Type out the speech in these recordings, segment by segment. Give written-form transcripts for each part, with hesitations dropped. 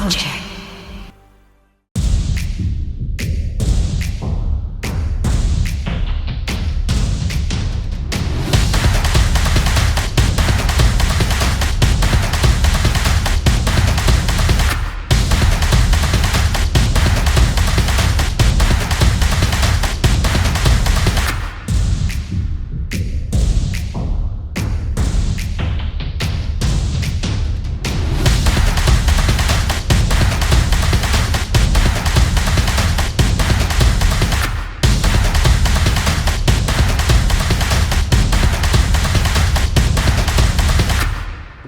Kojak.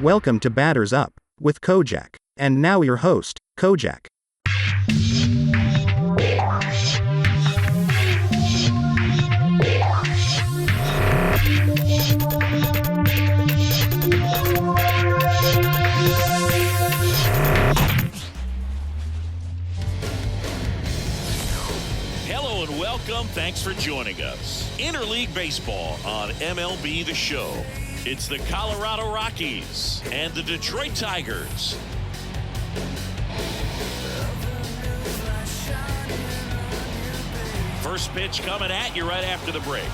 Welcome to Batters Up with Kojak. And now your host, Kojak. Hello and welcome. Thanks for joining us. Interleague Baseball on MLB The Show. It's the Colorado Rockies and the Detroit Tigers. First pitch coming at you right after the break.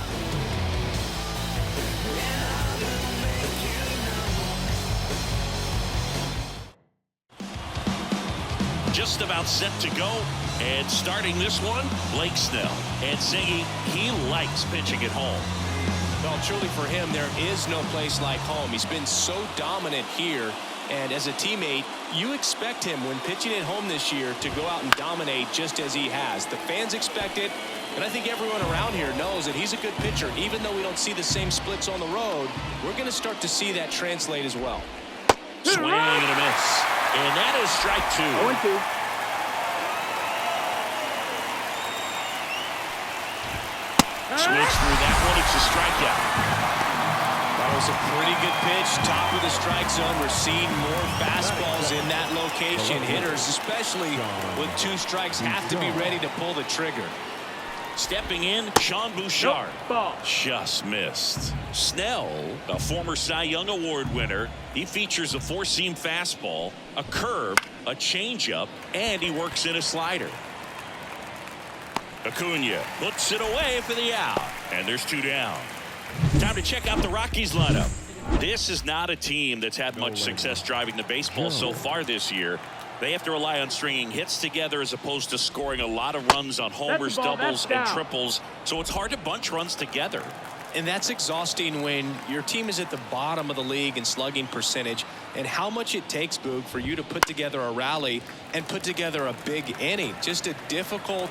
Just about set to go. And starting this one, Blake Snell. And Zingy, he likes pitching at home. Well, truly for him, there is no place like home. He's been so dominant here. And as a teammate, you expect him when pitching at home this year to go out and dominate just as he has. The fans expect it. And I think everyone around here knows that he's a good pitcher. Even though we don't see the same splits on the road, we're going to start to see that translate as well. Swing and a miss. And that is strike two. 0-2. Switch through that one. It's a strikeout. That was a pretty good pitch. Top of the strike zone. We're seeing more fastballs in that location. Hitters, especially with two strikes, have to be ready to pull the trigger. Stepping in, Sean Bouchard. Just missed. Snell, a former Cy Young Award winner. He features a four-seam fastball, a curve, a changeup, and he works in a slider. Acuna puts it away for the out. And there's two down. Time to check out the Rockies lineup. This is not a team that's had much success driving the baseball so far this year. They have to rely on stringing hits together as opposed to scoring a lot of runs on homers, doubles, and triples. So it's hard to bunch runs together. And that's exhausting when your team is at the bottom of the league in slugging percentage, and how much it takes, Boog, for you to put together a rally and put together a big inning. Just a difficult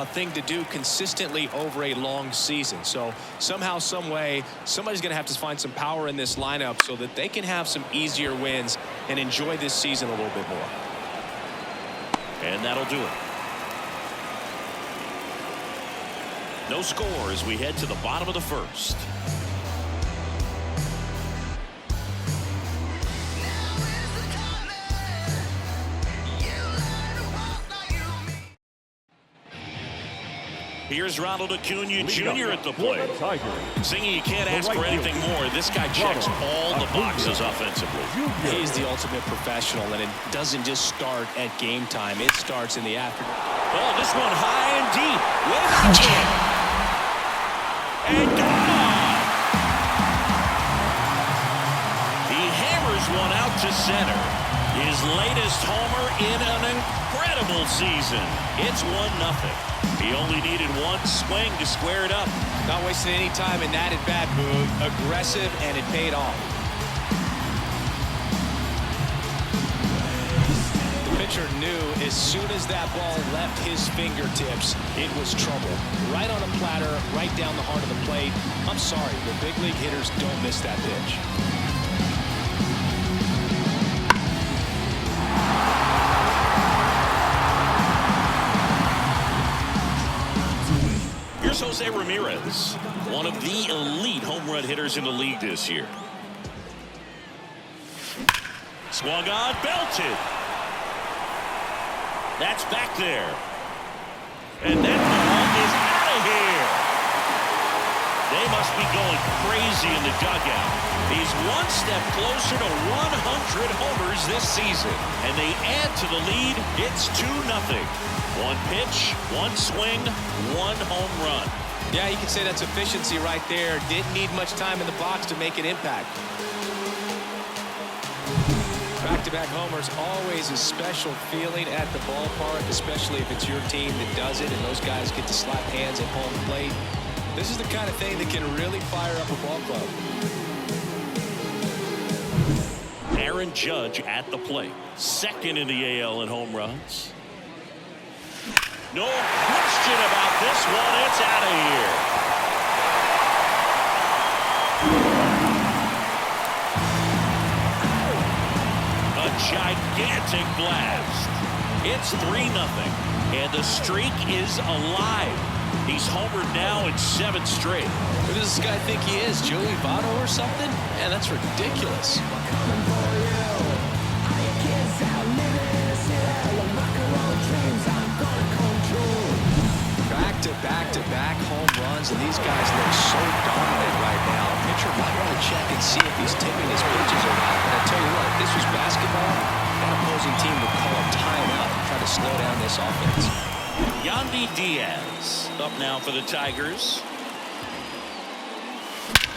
thing to do consistently over a long season. So somehow, some way, somebody's going to have to find some power in this lineup so that they can have some easier wins and enjoy this season a little bit more. And that'll do it. No score as we head to the bottom of the first. Here's Ronald Acuna Jr. at the plate. Zingy, you can't ask for anything more. This guy checks all the boxes offensively. He's the ultimate professional, and it doesn't just start at game time. It starts in the afternoon. Oh, this one high and deep. And gone. He hammers one out to center. His latest homer in an incredible season. It's 1-0. He only needed one swing to square it up. Not wasting any time in that at-bat, Boog. Aggressive, and it paid off. The pitcher knew as soon as that ball left his fingertips, it was trouble. Right on a platter, right down the heart of the plate. I'm sorry, the big league hitters don't miss that pitch. Here's Jose Ramirez, one of the elite home run hitters in the league this year. Swung on, belted. That's back there. And that ball is out of here. They must be going crazy in the dugout. He's one step closer to 100 homers this season. And they add to the lead. It's 2-0. One pitch, one swing, one home run. Yeah, you can say that's efficiency right there. Didn't need much time in the box to make an impact. Back-to-back homers, always a special feeling at the ballpark, especially if it's your team that does it and those guys get to slap hands at home plate. This is the kind of thing that can really fire up a ball club. Aaron Judge at the plate. Second in the AL in home runs. No question about this one. It's out of here. A gigantic blast. It's 3-0. And the streak is alive. He's homered now in 7 straight. Who does this guy think he is? Joey Votto or something? Man, that's ridiculous. Back-to-back home runs, and these guys look so dominant right now. Pitcher might want to check and see if he's tipping his pitches or not. And I tell you what, if this was basketball, that opposing team would call a timeout and try to slow down this offense. Yandy Diaz up now for the Tigers.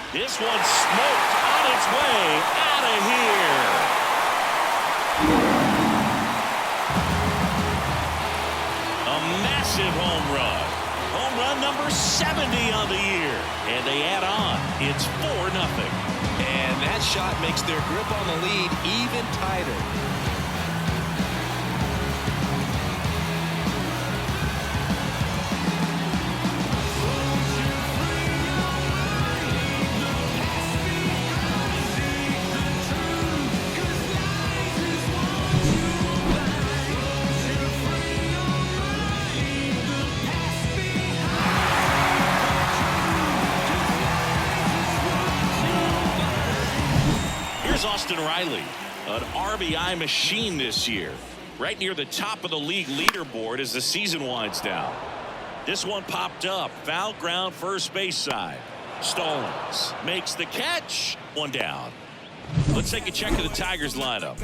This one smoked on its way out of here. A massive home run. Home run number 70 on the year. And they add on. It's 4-0. And that shot makes their grip on the lead even tighter. Austin Riley, an RBI machine this year, right near the top of the league leaderboard as the season winds down. This one popped up, foul ground, first base side. Stallings makes the catch, one down. Let's take a check of the Tigers lineup.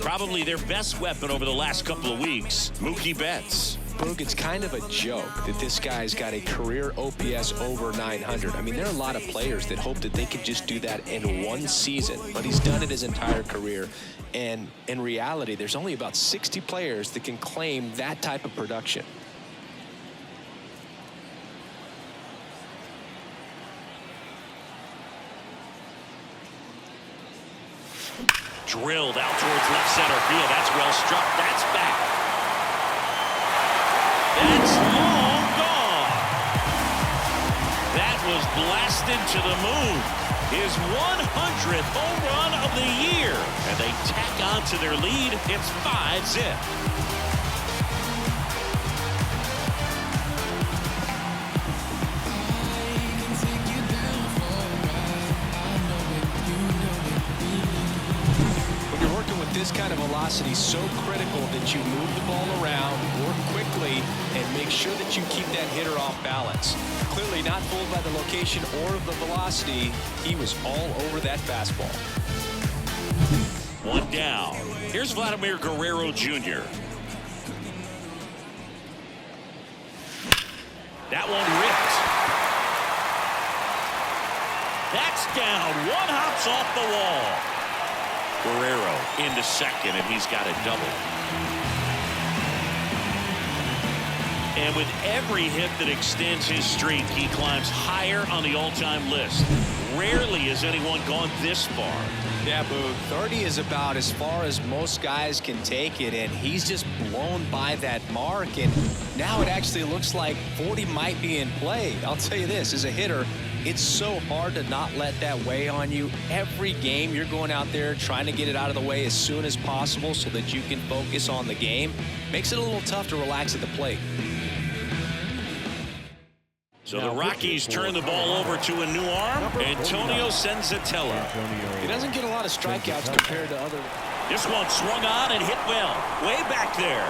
Probably their best weapon over the last couple of weeks, Mookie Betts. Boog, it's kind of a joke that this guy's got a career OPS over 900. I mean, there are a lot of players that hope that they could just do that in one season, but he's done it his entire career. And in reality, there's only about 60 players that can claim that type of production. Drilled out towards left center field. That's well struck. That's back. That's long gone. That was blasted to the moon. His 100th home run of the year. And they tack on to their lead. It's 5-0. This kind of velocity is so critical that you move the ball around, work quickly, and make sure that you keep that hitter off balance. Clearly not fooled by the location or the velocity. He was all over that fastball. One down. Here's Vladimir Guerrero Jr. That one ripped. That's down. One hops off the wall. Guerrero into second, and he's got a double. And with every hit that extends his streak, he climbs higher on the all-time list. Rarely has anyone gone this far. Yeah, Boog, 30 is about as far as most guys can take it, and he's just blown by that mark, and now it actually looks like 40 might be in play. I'll tell you this, as a hitter, it's so hard to not let that weigh on you. Every game you're going out there trying to get it out of the way as soon as possible so that you can focus on the game. Makes it a little tough to relax at the plate. So the Rockies turn the ball over to a new arm, Antonio Senzatella. He doesn't get a lot of strikeouts compared to other. This one swung on and hit well, way back there.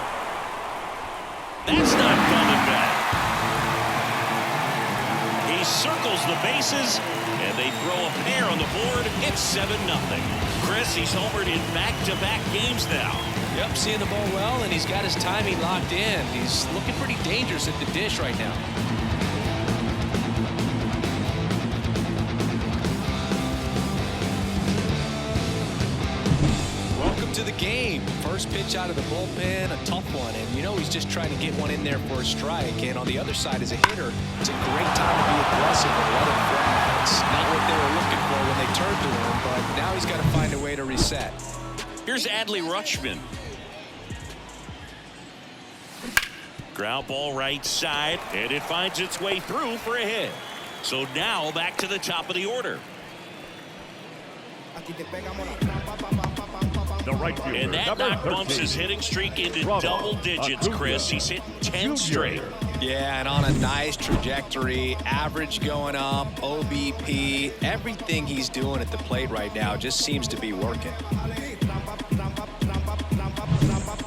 That's not coming back. He circles the bases, and they throw a pair on the board. It's 7-0. Chris, he's homered in back-to-back games now. Yep, seeing the ball well, and he's got his timing locked in. He's looking pretty dangerous at the dish right now. Welcome to the game. First pitch out of the bullpen, a tough one, and you know he's just trying to get one in there for a strike. And on the other side, as a hitter, it's a great time to be aggressive and let him grab. It's not what they were looking for when they turned to him, but now he's got to find a way to reset. Here's Adley Rutschman. Ground ball right side, and it finds its way through for a hit. So now back to the top of the order. The right fielder, And that number knock bumps 13. his hitting streak into Bravo. double digits, Chris. He's hit 10 straight. Yeah, and on a nice trajectory, average going up, OBP, everything he's doing at the plate right now just seems to be working.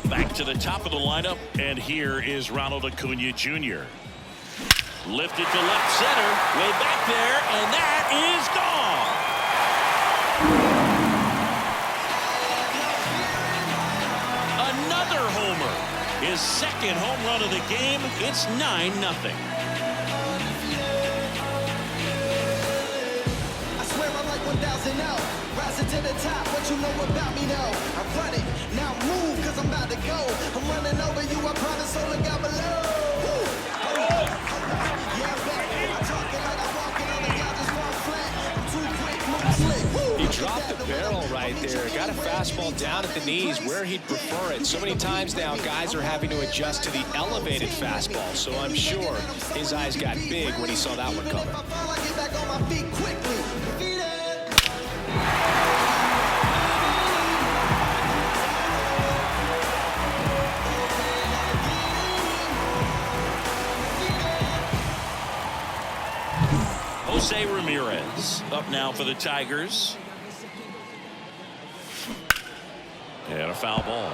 Back to the top of the lineup, and here is Ronald Acuna Jr. Lifted to left center, way back there, and that is gone. Another homer. His second home run of the game. It's 9-0. I swear I'm like 1,000 out. Rising to the top, what you know about me now? I'm running, now move, cause I'm about to go. I'm running over you, I promise, so look out below. Woo. Yeah, I'm back. I'm talking like I'm walking on the ground, just fall flat. I'm too quick, move slick. Woo. He dropped the barrel right there. Got a fastball down at the knees where he'd prefer it. So many times now, guys are having to adjust to the elevated fastball. So I'm sure his eyes got big when he saw that one coming. If I fall, I get back on my feet quickly. Jose Ramirez up now for the Tigers. And a foul ball.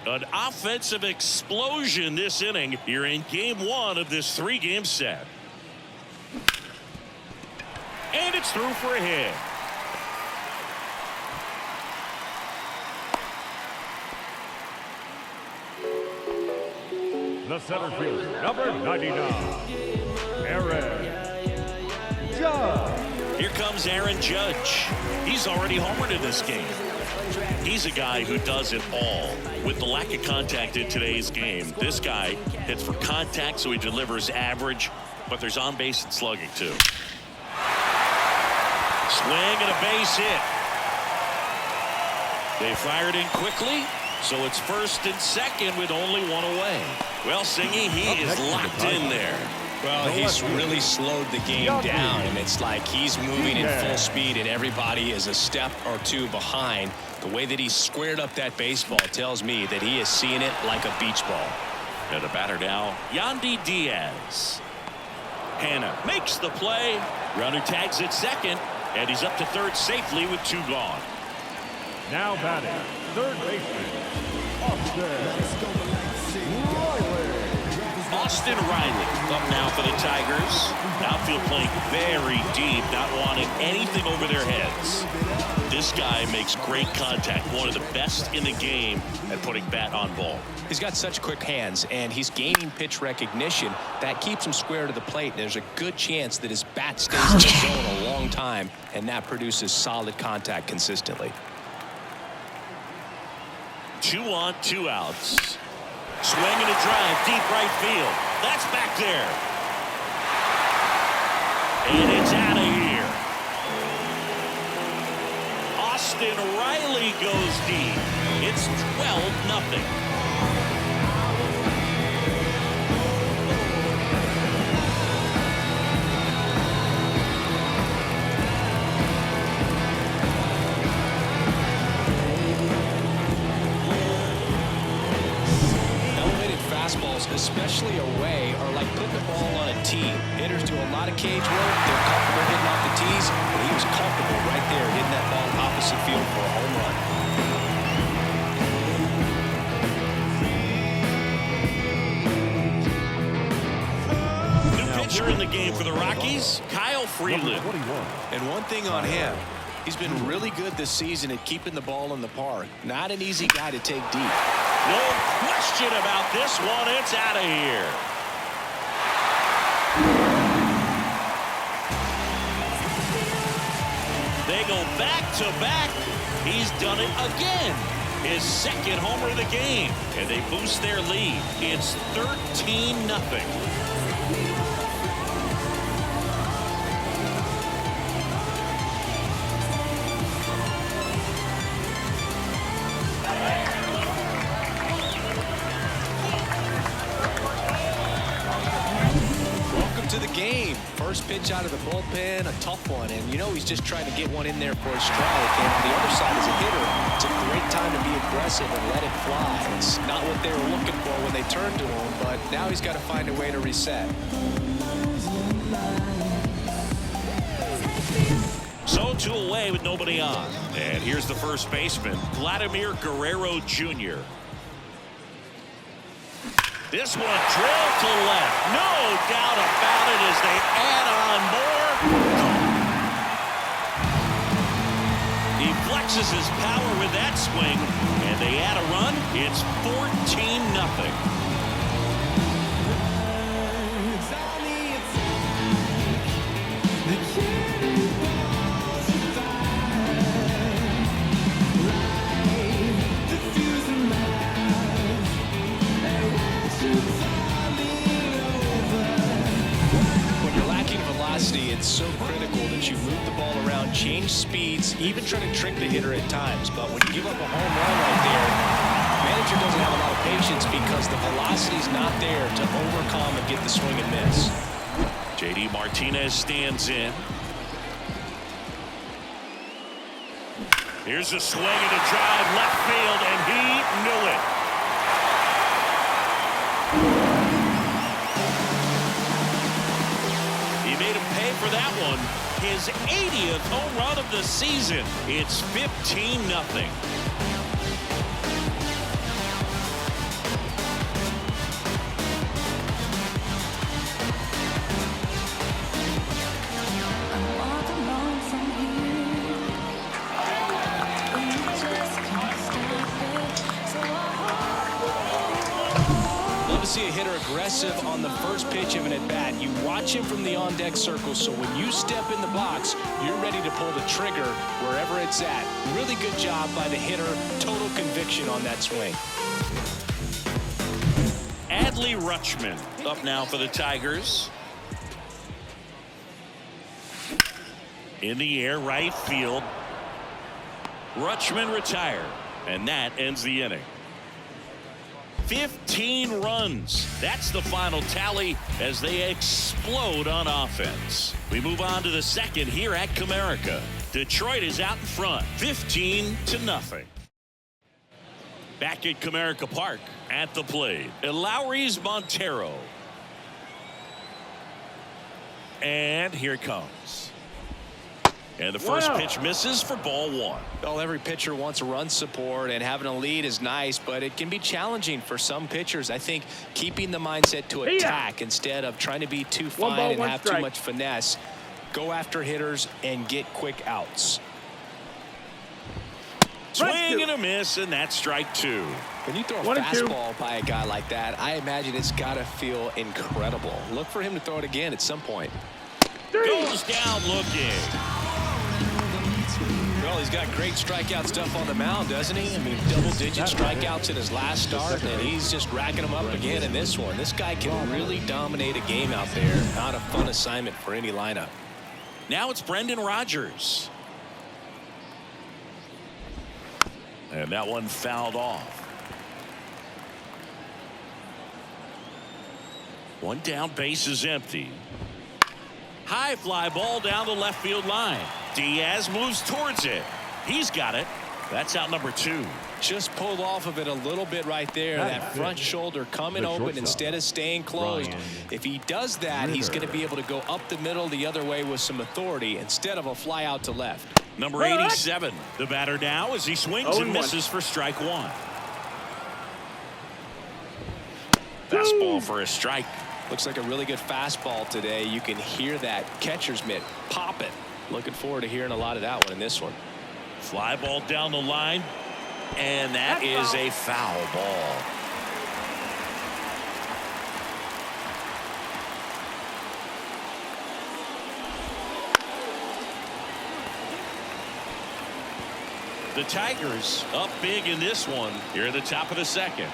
An offensive explosion this inning. You're in game one of this 3-game set. And it's through for a hit. The center fielder, number 99, Aaron Judge. Here comes Aaron Judge. He's already homered in this game. He's a guy who does it all. With the lack of contact in today's game, this guy hits for contact, so he delivers average, but there's on-base and slugging too. Swing and a base hit. They fired in quickly, so it's first and second with only one away. Well, Singy, he is locked in there. Well, he's really slowed the game down, and it's like he's moving at full speed, and everybody is a step or two behind. The way that he squared up that baseball tells me that he is seeing it like a beach ball. And the batter now, Yandy Diaz. Hanna makes the play. Runner tags at second, and he's up to third safely with 2 gone. Now batting, third baseman, Austin Riley up now for the Tigers. Outfield playing very deep, not wanting anything over their heads. This guy makes great contact, one of the best in the game at putting bat on ball. He's got such quick hands, and he's gaining pitch recognition. That keeps him square to the plate, and there's a good chance that his bat stays in the zone a long time, and that produces solid contact consistently. 2 on, 2 outs. Swing and a drive, deep right field. That's back there. And it's out of here. Austin Riley goes deep. It's 12-0. Fastballs, especially away, are like putting the ball on a tee. Hitters do a lot of cage work. They're comfortable hitting off the tees, but he was comfortable right there hitting that ball opposite field for a home run. here in the game for the Rockies, Kyle Freeland. And one thing on him, he's been really good this season at keeping the ball in the park. Not an easy guy to take deep. No question about this one. It's out of here. They go back to back. He's done it again. His second homer of the game. And they boost their lead. It's 13-0. To the game. First pitch out of the bullpen, a tough one, and you know he's just trying to get one in there for a strike. And on the other side as a hitter, it's a great time to be aggressive and let it fly. It's not what they were looking for when they turned to him, but now he's got to find a way to reset. So 2 away with nobody on. And here's the first baseman, Vladimir Guerrero Jr. This one drilled to left. No doubt about it as they add on more. He flexes his power with that swing, and they add a run. It's 14-0. It's so critical that you move the ball around, change speeds, even try to trick the hitter at times. But when you give up a home run right there, the manager doesn't have a lot of patience because the velocity's not there to overcome and get the swing and miss. JD Martinez stands in. Here's a swing and a drive left field, and he knew it. For that one, his 80th home run of the season. It's 15-0. See a hitter aggressive on the first pitch of an at-bat. You watch him from the on-deck circle, so when you step in the box, you're ready to pull the trigger wherever it's at. Really good job by the hitter. Total conviction on that swing. Adley Rutschman up now for the Tigers. In the air, right field. Rutschman retired, and that ends the inning. 15 runs. That's the final tally as they explode on offense. We move on to the second here at Comerica. Detroit is out in front, 15-0. Back at Comerica Park at the plate, Lowry's Montero. And here it comes. And the first pitch misses for ball 1. Well, every pitcher wants run support, and having a lead is nice, but it can be challenging for some pitchers. I think keeping the mindset to attack instead of trying to be too fine and have too much finesse. Go after hitters and get quick outs. Swing and a miss, and that's strike 2. When you throw a fastball by a guy like that, I imagine it's got to feel incredible. Look for him to throw it again at some point. Goes down looking. Well, he's got great strikeout stuff on the mound, doesn't he? I mean, double-digit strikeouts in his last start, and he's just racking them up again in this one. This guy can really dominate a game out there. Not a fun assignment for any lineup. Now it's Brendan Rodgers. And that one fouled off. One down, base is empty. High fly ball down the left field line. Diaz moves towards it. He's got it. That's out number 2. Just pulled off of it a little bit right there. That front shoulder coming open instead of staying closed. If he does that, he's going to be able to go up the middle the other way with some authority instead of a fly out to left. Number 87, the batter now as he swings and misses for strike 1. Fastball for a strike. Looks like a really good fastball today. You can hear that catcher's mitt pop it. Looking forward to hearing a lot of that one in this one. Fly ball down the line, and that is a foul ball. The Tigers up big in this one here at the top of the second.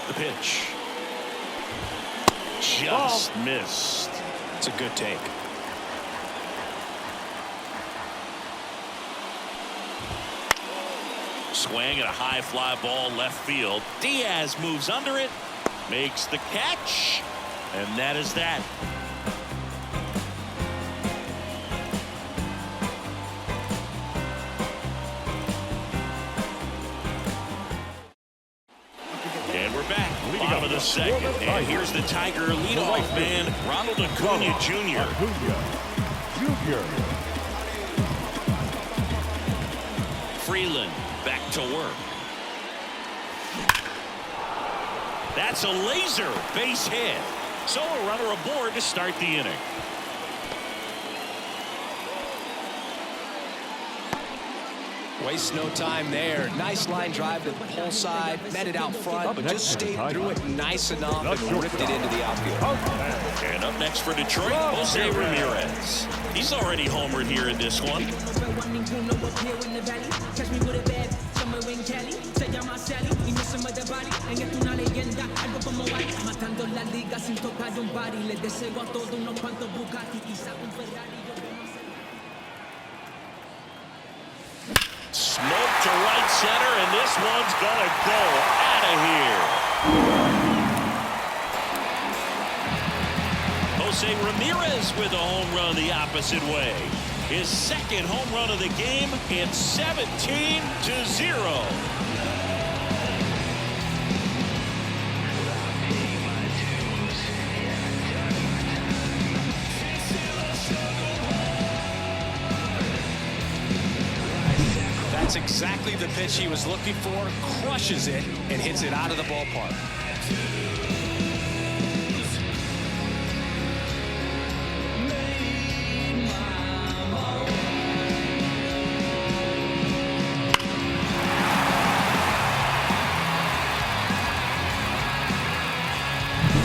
The pitch. Just missed. It's a good take. Swing at a high fly ball left field. Diaz moves under it, makes the catch, and that is that. And we're back. Bottom of the second. And here's the Tiger leadoff man, Ronald Acuna Jr. Freeland back to work. That's a laser base hit. So a runner aboard to start the inning. Waste no time there. Nice line drive to the pull side. Met it out front, but just stayed through it nice enough and ripped it into the outfield. And up next for Detroit, Jose Ramirez. He's already homered here in this one. Smoke to right center, and this one's gonna go out of here. Jose Ramirez with a home run the opposite way. His second home run of the game. It's 17-0. That's exactly the pitch he was looking for. Crushes it and hits it out of the ballpark.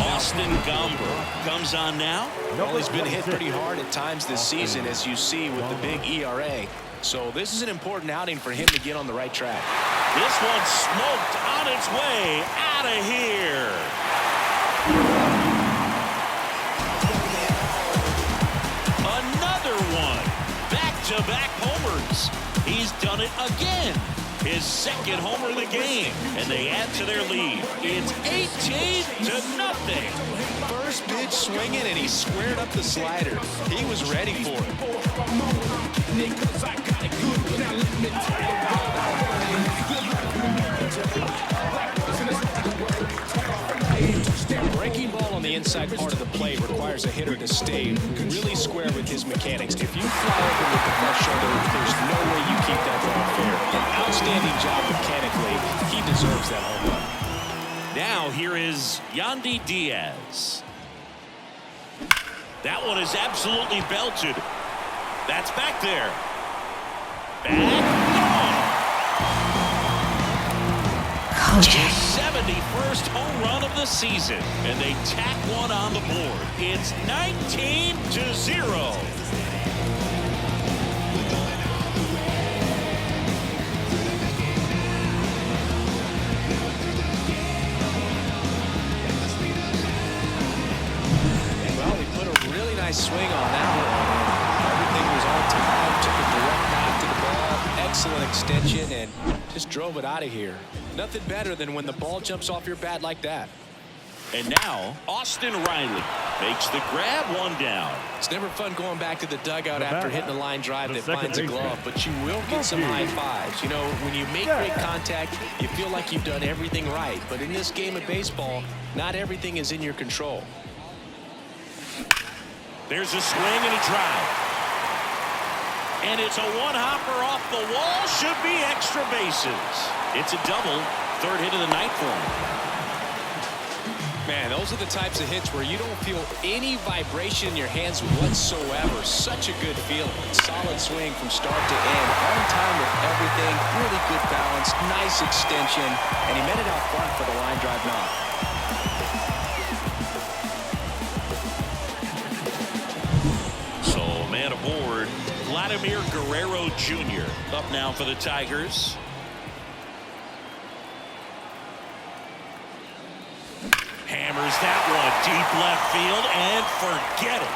Austin Gomber comes on now. Well, he's been hit pretty hard at times this season, as you see with the big ERA. So this is an important outing for him to get on the right track. This one's smoked on its way out of here. Another one. Back-to-back homers. He's done it again. His second homer of the game. And they add to their lead. It's 18-0. First pitch swinging, and he squared up the slider. He was ready for it. Breaking ball on the inside part of the plate requires a hitter to stay really square with his mechanics. If you fly over with the left shoulder, there's no way you keep that ball fair. An outstanding job mechanically. He deserves that home run. Now here is Yandy Diaz. That one is absolutely belted. That's back there. Back gone. His 71st home run of the season, and they tack one on the board. It's 19-0. Swing on that one. Everything was on time. Took a direct path to the ball. Excellent extension and just drove it out of here. Nothing better than when the ball jumps off your bat like that. And now Austin Riley makes the grab, one down. It's never fun going back to the dugout after hitting a line drive that finds a glove, but you will get some high fives. You know, when you make great contact, you feel like you've done everything right. But in this game of baseball, not everything is in your control. There's a swing and a drive. And it's a one-hopper off the wall. Should be extra bases. It's a double. Third hit of the night for him. Man, those are the types of hits where you don't feel any vibration in your hands whatsoever. Such a good feeling. Solid swing from start to end. On time with everything. Really good balance. Nice extension. And he met it out front for the line drive knock. So, man aboard. Vladimir Guerrero Jr. up now for the Tigers. Hammers that one deep left field and forget it.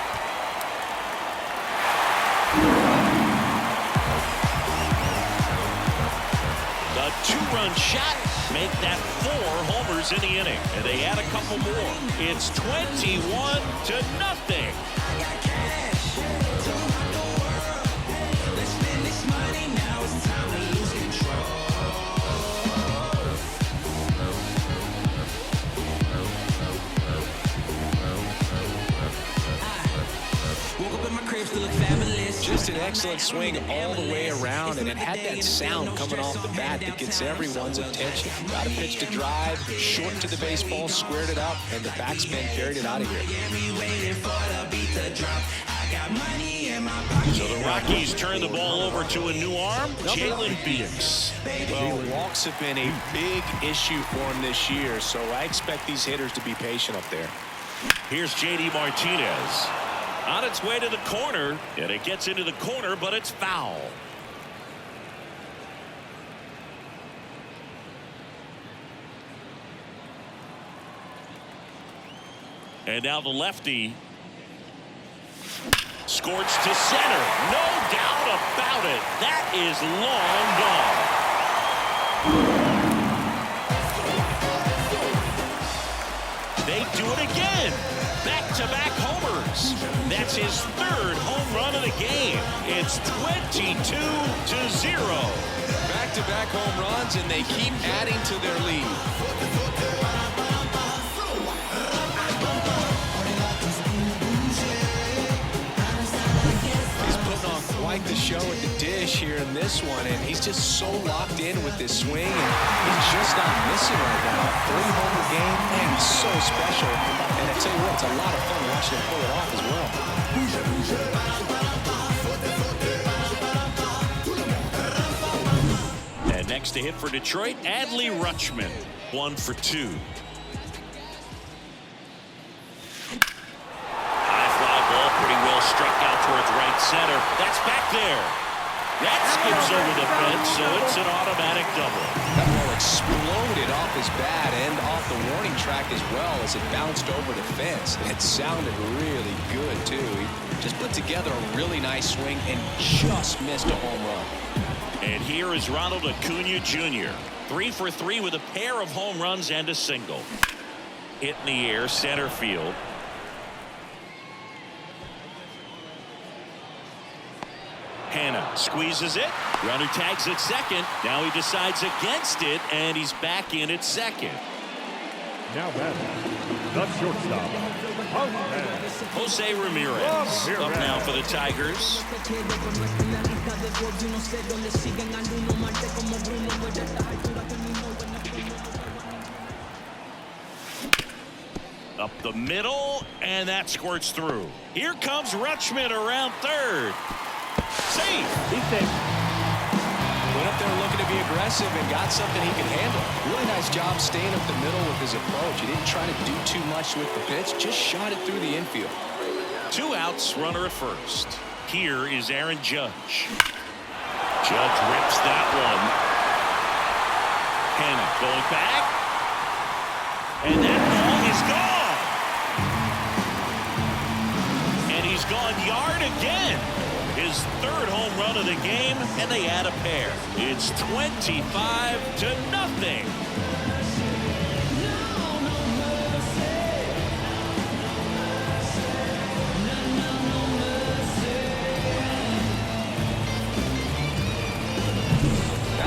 The two-run shot make that 4 homers in the inning, and they add a couple more. It's 21-0. Just an excellent swing all the way around, and it had that sound coming off the bat that gets everyone's attention. Got a pitch to drive, short to the baseball, squared it up, and the backspin carried it out of here. So the Rockies turn the ball over to a new arm, Jalen Beeks. Well, walks have been a big issue for him this year, so I expect these hitters to be patient up there. Here's J.D. Martinez. On its way to the corner, and it gets into the corner, but it's foul. And now the lefty. Scorched to center. No doubt about it. That is long gone. They do it again. Back-to-back homers. That's his 3rd home run of the game. It's 22-0. Back-to-back home runs, and they keep adding to their lead. He's putting on quite the show at the dish here in this one, and he's just so locked in with this swing, and he's just not missing right now. 3-homer game, man, he's so special. And I tell you what, it's a lot of fun watching him pull it off as well. And next to hit for Detroit, Adley Rutschman, 1 for 2. High fly ball, pretty well struck out towards right center. That's back there. That skips over the fence, so it's an automatic double. That ball exploded off his bat and off the warning track as well as it bounced over the fence. It sounded really good, too. He just put together a really nice swing and just missed a home run. And here is Ronald Acuna Jr. 3 for 3 with a pair of home runs and a single. Hit in the air, center field. Hanna squeezes it. Runner tags at second. Now he decides against it, and he's back in at second. Now batting, the shortstop, Jose Ramirez up now for the Tigers. Up the middle, and that squirts through. Here comes Rutschman around third. Safe. he's safe. Went up there looking to be aggressive and got something he can handle. Really nice job staying up the middle with his approach. He didn't try to do too much with the pitch, just shot it through the infield. 2 outs, runner at first. Here is Aaron Judge. Judge rips that one. Hanna going back. And that ball is gone. And he's gone yard again. His 3rd home run of the game, and they add a pair. It's 25-0.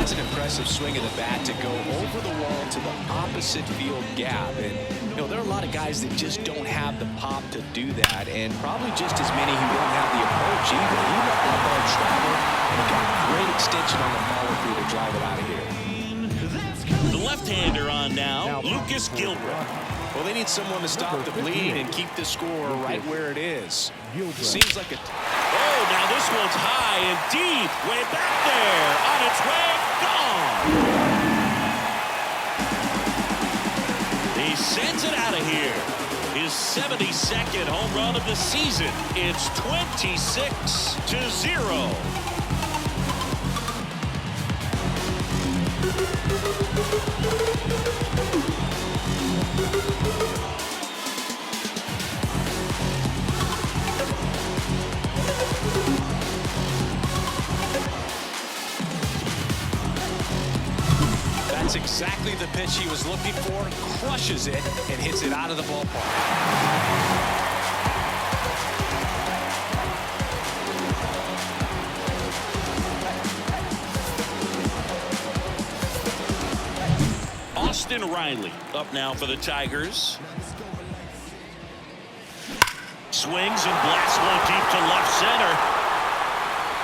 That's an impressive swing of the bat to go over the wall to the opposite field gap. And, you know, there are a lot of guys that just don't have the pop to do that, and probably just as many who don't have the approach either. He let that ball travel and got great extension on the follow through to drive it out of here. The left-hander on now, Lucas Gilbert. Well, they need someone to stop the bleed and keep the score right where it is. Seems like a... Oh, now this one's high and deep, way back there, on its way, gone. He sends it out of here. His 72nd home run of the season. It's 26-0. That's exactly the pitch he was looking for, crushes it, and hits it out of the ballpark. Austin Riley up now for the Tigers. Swings and blasts one deep to left center.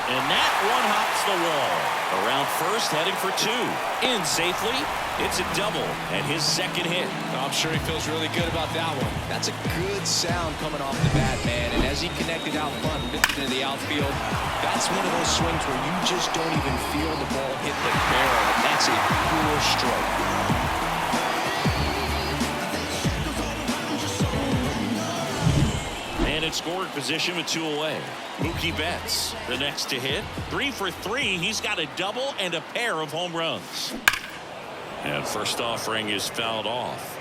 And that one hops the wall. Around first, heading for two. In safely. It's a double and his second hit. I'm sure he feels really good about that one. That's a good sound coming off the bat, man. And as he connected out front and lifted into the outfield, that's one of those swings where you just don't even feel the ball hit the barrel. And that's a pure stroke. And in scoring position with two away. Mookie Betts, the next to hit. 3 for 3. He's got a double and a pair of home runs. And first offering is fouled off.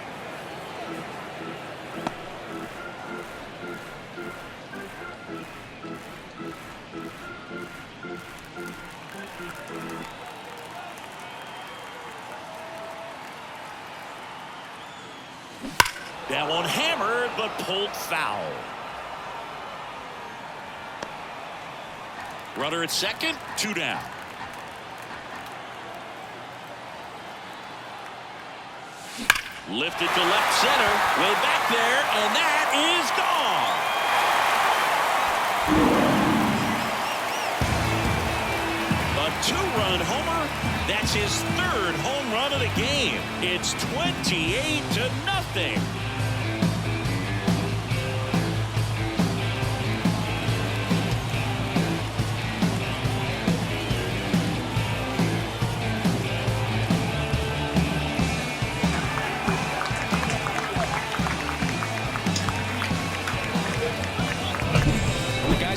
That one hammered but pulled foul. Runner at second, 2 down. Lifted to left center, way back there, and that is gone. A 2-run homer. That's his 3rd home run of the game. It's 28-0.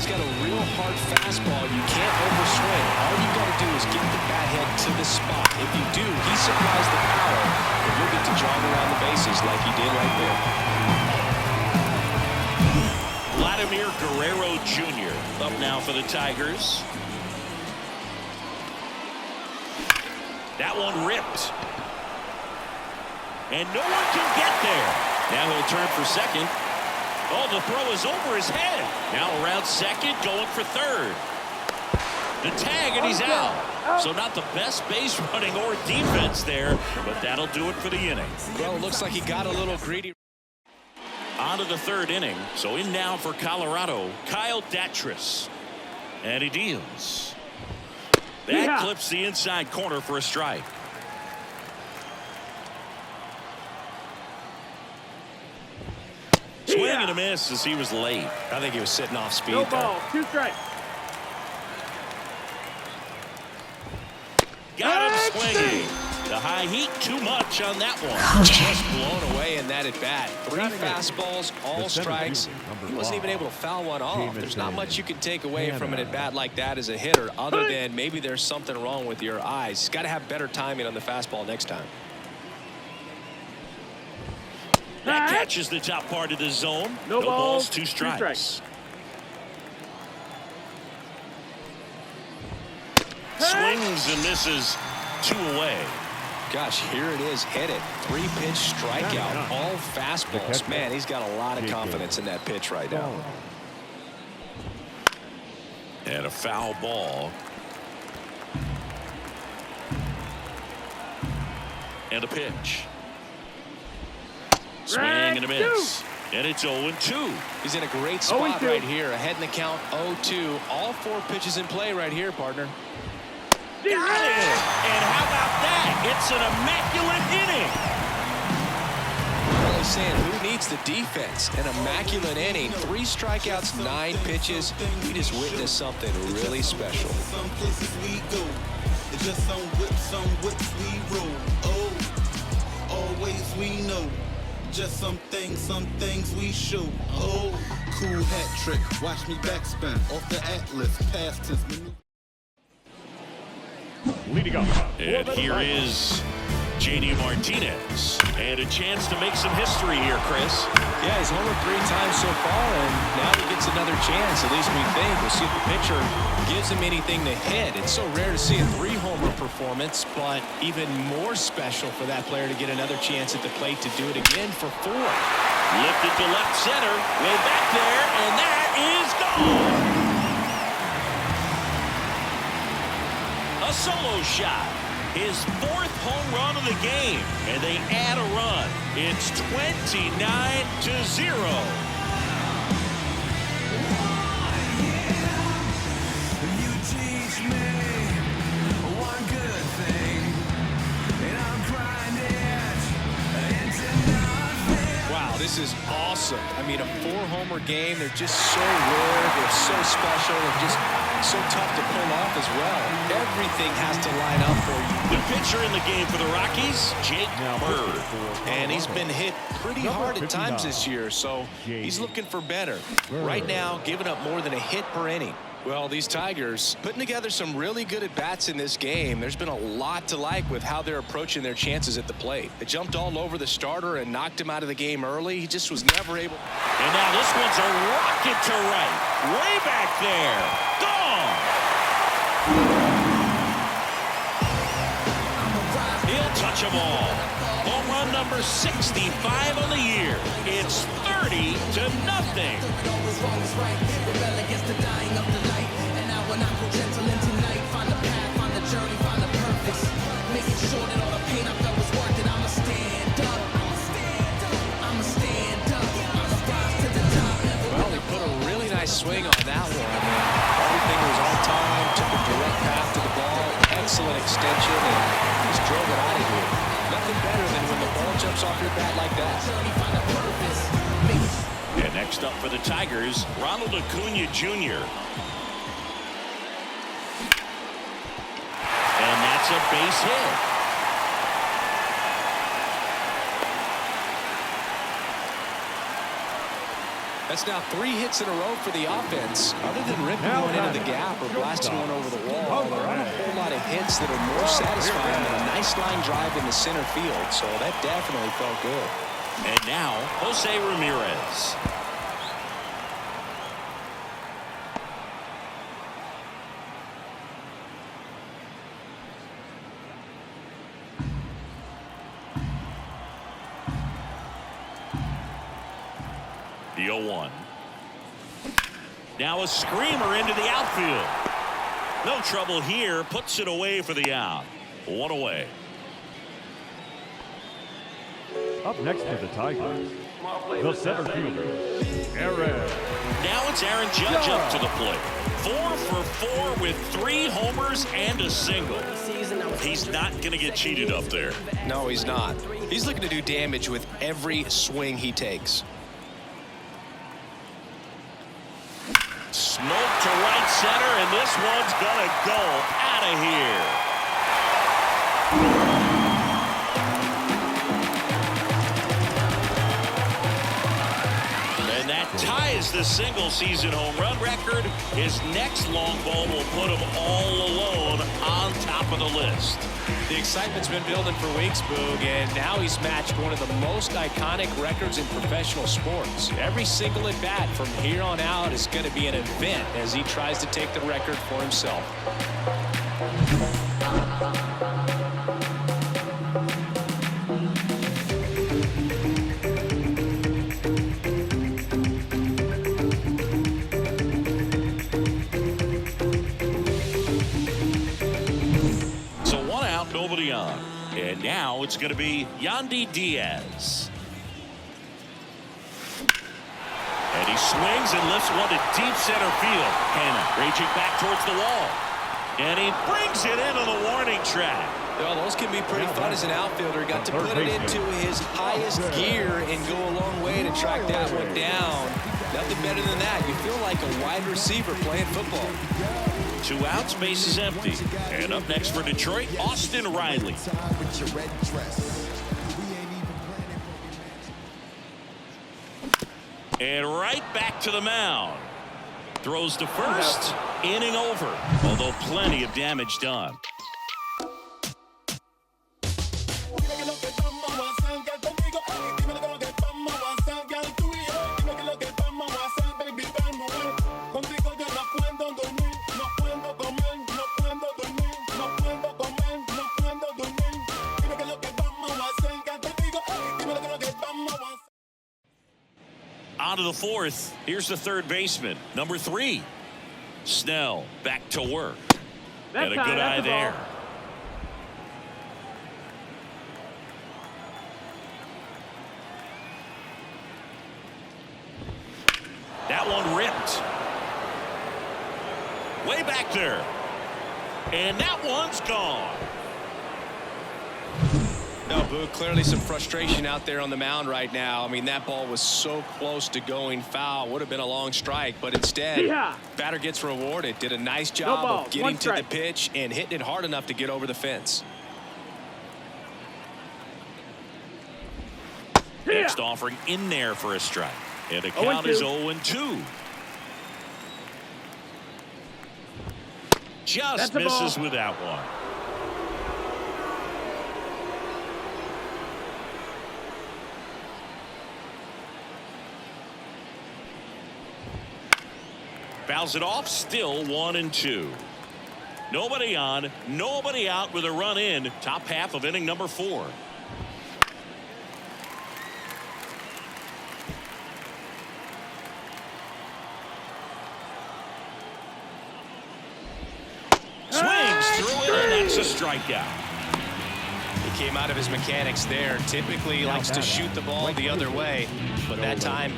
Got a real hard fastball. You can't overswing. All you got to do is get the bat head to the spot. If you do, he supplies the power, and you'll get to jog around the bases like he did right there. Vladimir Guerrero Jr. up now for the Tigers. That one ripped. And no one can get there. Now he'll turn for second. Oh, the throw is over his head. Now around second, going for third. The tag, and he's out. So not the best base running or defense there, but that'll do it for the inning. Well, it looks like he got a little greedy. On to the 3rd inning. So in now for Colorado, Kyle Datris. And he deals. That clips the inside corner for a strike. Swing and a miss as he was late. I think he was sitting off speed. No ball, 2 strikes. Got him swinging. The high heat too much on that one. Just blown away in that at bat. 3 fastballs, all strikes. He wasn't even able to foul one off. There's not much you can take away from an at bat like that as a hitter, other than maybe there's something wrong with your eyes. He's got to have better timing on the fastball next time. That catches the top part of the zone. No balls, 2 strikes. Swings and misses, 2 away. Gosh, here it is. Hit it. 3-pitch strikeout. All fastballs. Man, he's got a lot of confidence in that pitch right now. And a foul ball. And a pitch. Swing and a miss. And it's 0-2. He's in a great spot right here. Ahead in the count, 0-2. All 4 pitches in play right here, partner. Got it. And how about that? It's an immaculate inning. Really saying, who needs the defense? An immaculate inning. 3 strikeouts, 9 pitches. We just witnessed something really special. Some places we go. It's just some whips we roll. Oh, always we know. Just some things we show. Oh, cool hat trick. Watch me backspin off the Atlas. Past tense maneuver. Leading up. And here is J.D. Martinez. And a chance to make some history here, Chris. Yeah, he's homered 3 times so far, and now he gets another chance. At least we think. We'll see if the pitcher gives him anything to hit. It's so rare to see a 3-homer performance, but even more special for that player to get another chance at the plate to do it again for 4. Lifted to left center. Way back there, and that is gone. A solo shot. His 4th home run of the game, and they add a run. It's 29-0. Wow, this is awesome. I mean, a 4-homer game. They're just so rare. They're so special. They're just so tough to pull off as well. Everything has to line up for you. The pitcher in the game for the Rockies, Jake Bird. And he's been hit pretty hard at times this year, so he's looking for better. Right now, giving up more than a hit per inning. Well, these Tigers putting together some really good at-bats in this game. There's been a lot to like with how they're approaching their chances at the plate. They jumped all over the starter and knocked him out of the game early. He just was never able. And now this one's a rocket to right. Way back there. Gone. He'll touch them all. Home run number 65 on the year. It's 30-0. Well, he put a really nice swing on that one. Everything was on time, took a direct path to the ball, excellent extension, and just drove it out of here. Nothing better than when the ball jumps off your bat like that. And next up for the Tigers, Ronald Acuna Jr. And that's a base hit. That's now 3 hits in a row for the offense. Other than ripping one into the gap or blasting one over the wall, there aren't a whole lot of hits that are more satisfying than a nice line drive in the center field. So that definitely felt good. And now, Jose Ramirez. The 0-1. Now a screamer into the outfield. No trouble here. Puts it away for the out. 1 away. Up next for the Tigers, the center fielder, Aaron. Now it's Aaron Judge up to the plate. 4 for 4 with 3 homers and a single. He's not going to get cheated up there. No, he's not. He's looking to do damage with every swing he takes. Smoke to right center, and this one's gonna go out of here. And that ties the single-season home run record. His next long ball will put him all alone on top of the list. The excitement's been building for weeks, Boog, and now he's matched one of the most iconic records in professional sports. Every single at-bat from here on out is going to be an event as he tries to take the record for himself. So 1 out, nobody on. And now it's going to be Yandy Diaz. And he swings and lifts one to deep center field. Hanna raging back towards the wall. And he brings it into the warning track. Well, those can be pretty fun as an outfielder. Got to put it into his highest gear and go a long way to track that one down. Nothing better than that. You feel like a wide receiver playing football. 2 outs, base is empty. And up next for Detroit, Austin Riley. And right back to the mound. Throws to first, inning over, although plenty of damage done. On to the 4th. Here's the third baseman, number 3. Snell back to work. And a good eye there. That one ripped. Way back there. And that one's gone. No, Boog, clearly some frustration out there on the mound right now. I mean, that ball was so close to going foul. Would have been a long strike, but instead, batter gets rewarded. Did a nice job of getting to the pitch and hitting it hard enough to get over the fence. Next offering in there for a strike. And the count is 0-2. Just misses with that one. Fouls it off, still 1-2. Nobody on, nobody out with a run in. Top half of inning number 4. Swings through it, and that's a strikeout. He came out of his mechanics there. Typically he likes to shoot the ball the other way, but that time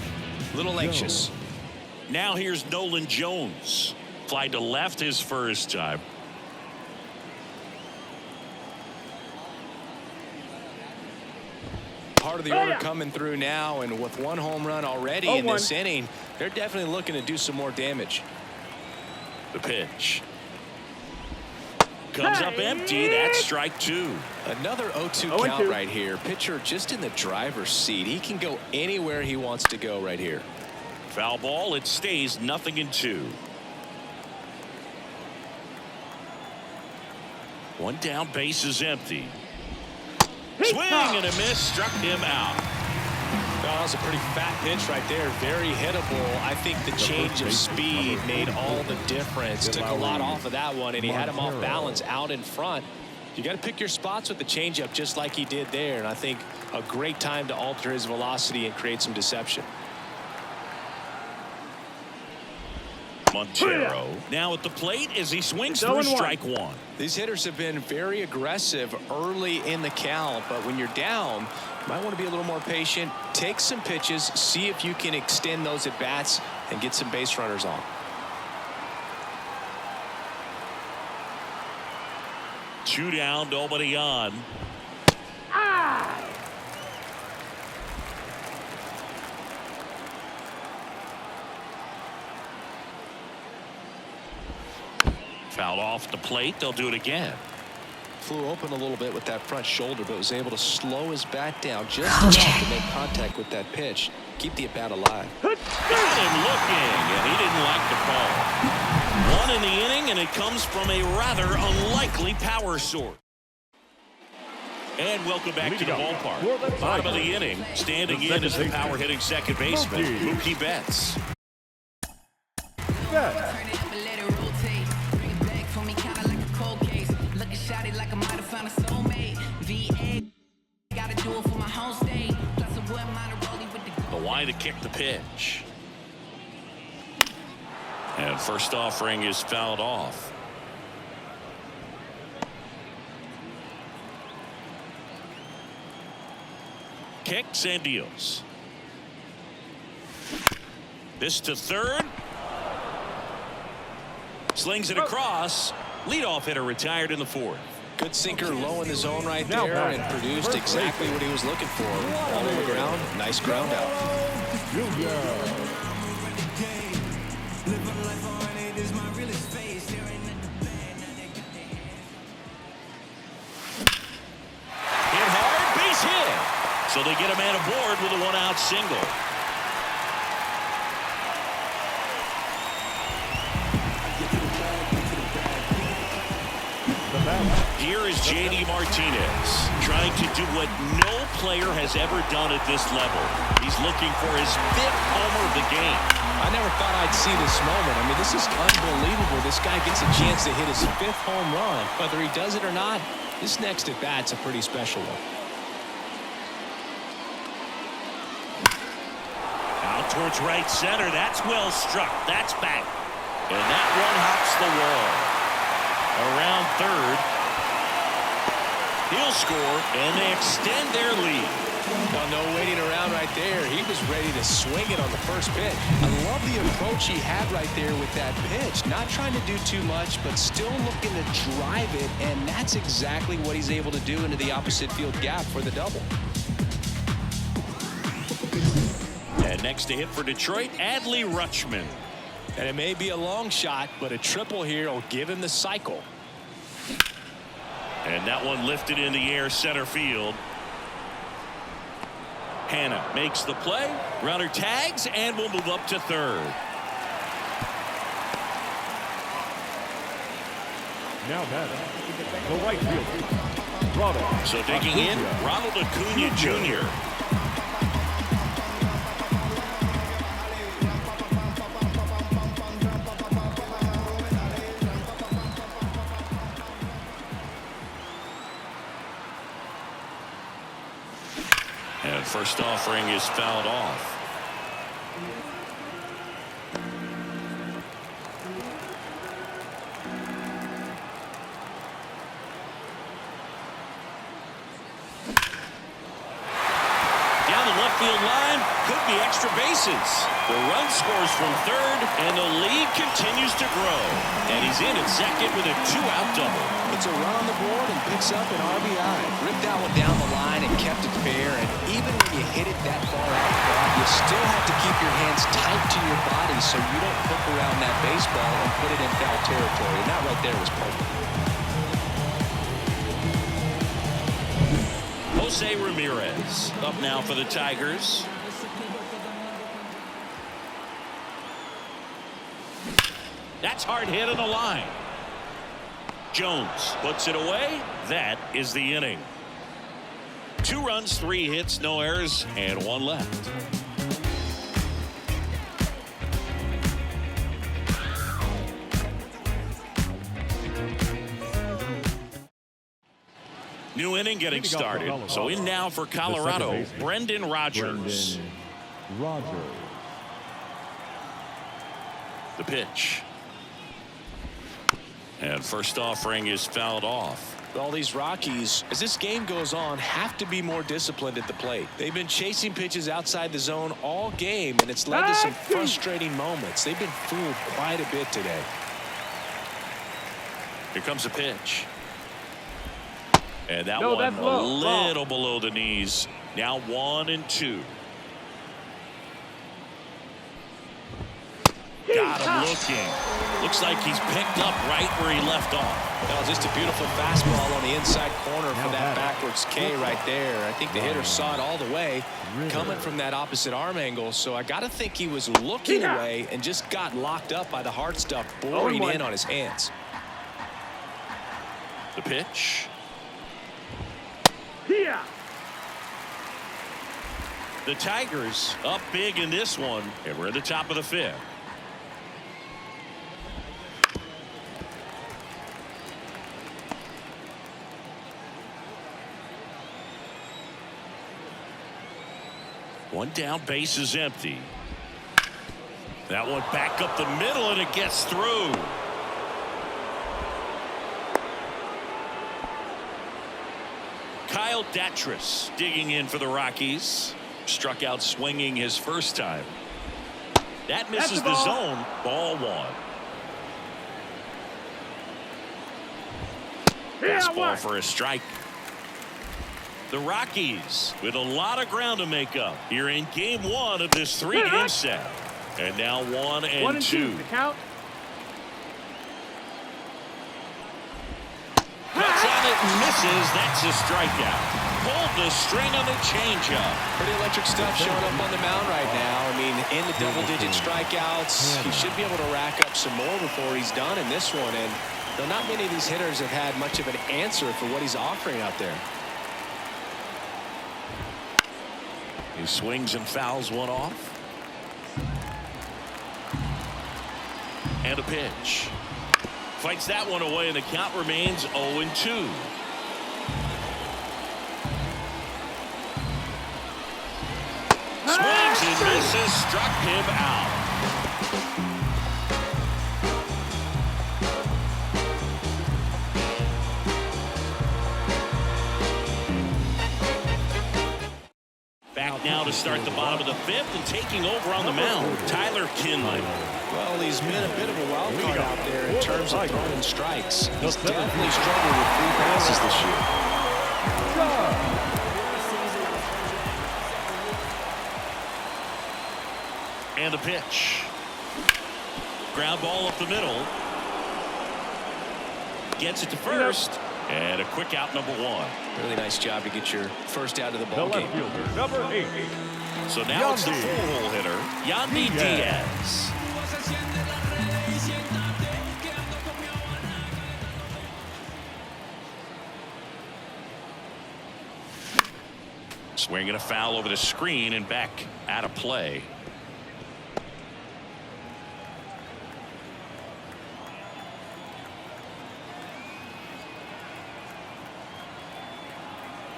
a little anxious. Now here's Nolan Jones. Fly to left his first time. Part of the order coming through now, and with 1 home run already in this inning, they're definitely looking to do some more damage. The pitch. Comes up empty. That's strike 2. Another 0-2 count right here. Pitcher just in the driver's seat. He can go anywhere he wants to go right here. Foul ball. It stays 0-2. 1 down, base is empty. Swing and a miss, struck him out. That was a pretty fat pitch right there. Very hittable. I think the change of speed made all the difference. Took a lot off of that one, and he had him off balance out in front. You got to pick your spots with the changeup just like he did there, and I think a great time to alter his velocity and create some deception. Montero now at the plate as he swings through strike 1. These hitters have been very aggressive early in the count, but when you're down, you might want to be a little more patient. Take some pitches, see if you can extend those at bats and get some base runners on. Two down, nobody on. Fouled off the plate. They'll do it again. Flew open a little bit with that front shoulder, but was able to slow his bat down just enough to make contact with that pitch. Keep the at-bat alive. Got him looking, and he didn't like the call. 1 in the inning, and it comes from a rather unlikely power source. And welcome back to the ballpark. Bottom of the inning, standing in is the power-hitting second baseman, Mookie Betts. The line to kick the pitch. And first offering is fouled off. kicks and deals. This to third. Slings it across. Leadoff hitter retired in the fourth. Good sinker low in the zone right there and produced exactly what he was looking for. Ball on the ground. Nice ground out. Hit hard, base hit. So they get a man aboard with a one-out single. Here is J.D. Martinez trying to do what no player has ever done at this level. He's looking for his 5th homer of the game. I never thought I'd see this moment. I mean, this is unbelievable. This guy gets a chance to hit his 5th home run. Whether he does it or not, this next at bat's a pretty special one. Out towards right center. That's well struck. That's back. And that one hops the wall. Around third. He'll score, and they extend their lead. Well, no waiting around right there. He was ready to swing it on the first pitch. I love the approach he had right there with that pitch. Not trying to do too much, but still looking to drive it, and that's exactly what he's able to do into the opposite field gap for the double. And next to hit for Detroit, Adley Rutschman. And it may be a long shot, but a triple here will give him the cycle. And that one lifted in the air center field. Hanna makes the play. Runner tags and will move up to third. Now batting, the right fielder, Ronald. So digging in, Ronald Acuna Jr. And first offering is fouled off. Down the left field line, could be extra bases. The run scores from third, and the lead continues to grow. And he's in at second with a 2-out double. Puts a run on the board and picks up an RBI. Ripped that one down the line and kept it fair. And even when you hit it that far out, you still have to keep your hands tight to your body so you don't hook around that baseball and put it in foul territory. And that right there was perfect. Jose Ramirez up now for the Tigers. That's hard hit on the line. Jones puts it away. That is the inning. 2 runs, 3 hits, no errors, and 1 left. New inning getting started. So in now for Colorado, Brendan Rodgers. The pitch. And first offering is fouled off. All these Rockies, as this game goes on, have to be more disciplined at the plate. They've been chasing pitches outside the zone all game, and it's led to some frustrating moments. They've been fooled quite a bit today. Here comes a pitch. And that one a little below the knees. Now 1-2. Got him looking. Looks like he's picked up right where he left off. Well, just a beautiful fastball on the inside corner for that backwards K right there. I think the hitter saw it all the way coming from that opposite arm angle. So I got to think he was looking away and just got locked up by the hard stuff boring in on his hands. The pitch. The Tigers up big in this one, and we're at the top of the 5th. One down, base is empty. That one back up the middle, and it gets through. Kyle Datris digging in for the Rockies. Struck out swinging his first time. That misses the zone. Ball one. Fastball for a strike. The Rockies with a lot of ground to make up here in game one of this 3-game set. And now 1 and 2. Count. Cuts on it and misses. That's a strikeout. Pulled the string on the changeup. Pretty electric stuff showing up on the mound right now. I mean, in the double-digit strikeouts. He should be able to rack up some more before he's done in this one. And though not many of these hitters have had much of an answer for what he's offering out there. He swings and fouls one off. And a pitch. Fights that one away, and the count remains 0-2. Swings and misses. Struck him out. Back now to start the bottom of the fifth, and taking over on the mound, Tyler Kinley. Well, he's been a bit of a wild card out there in terms of throwing strikes. He's definitely struggled with 3 passes this year. And a pitch. Ground ball up the middle. Gets it to first. And a quick out, number 1. Really nice job to get your first out of the The ball game. left fielder, number 8. So now it's the full-hole hitter, Yandy Diaz. Swinging a foul over the screen and back out of play.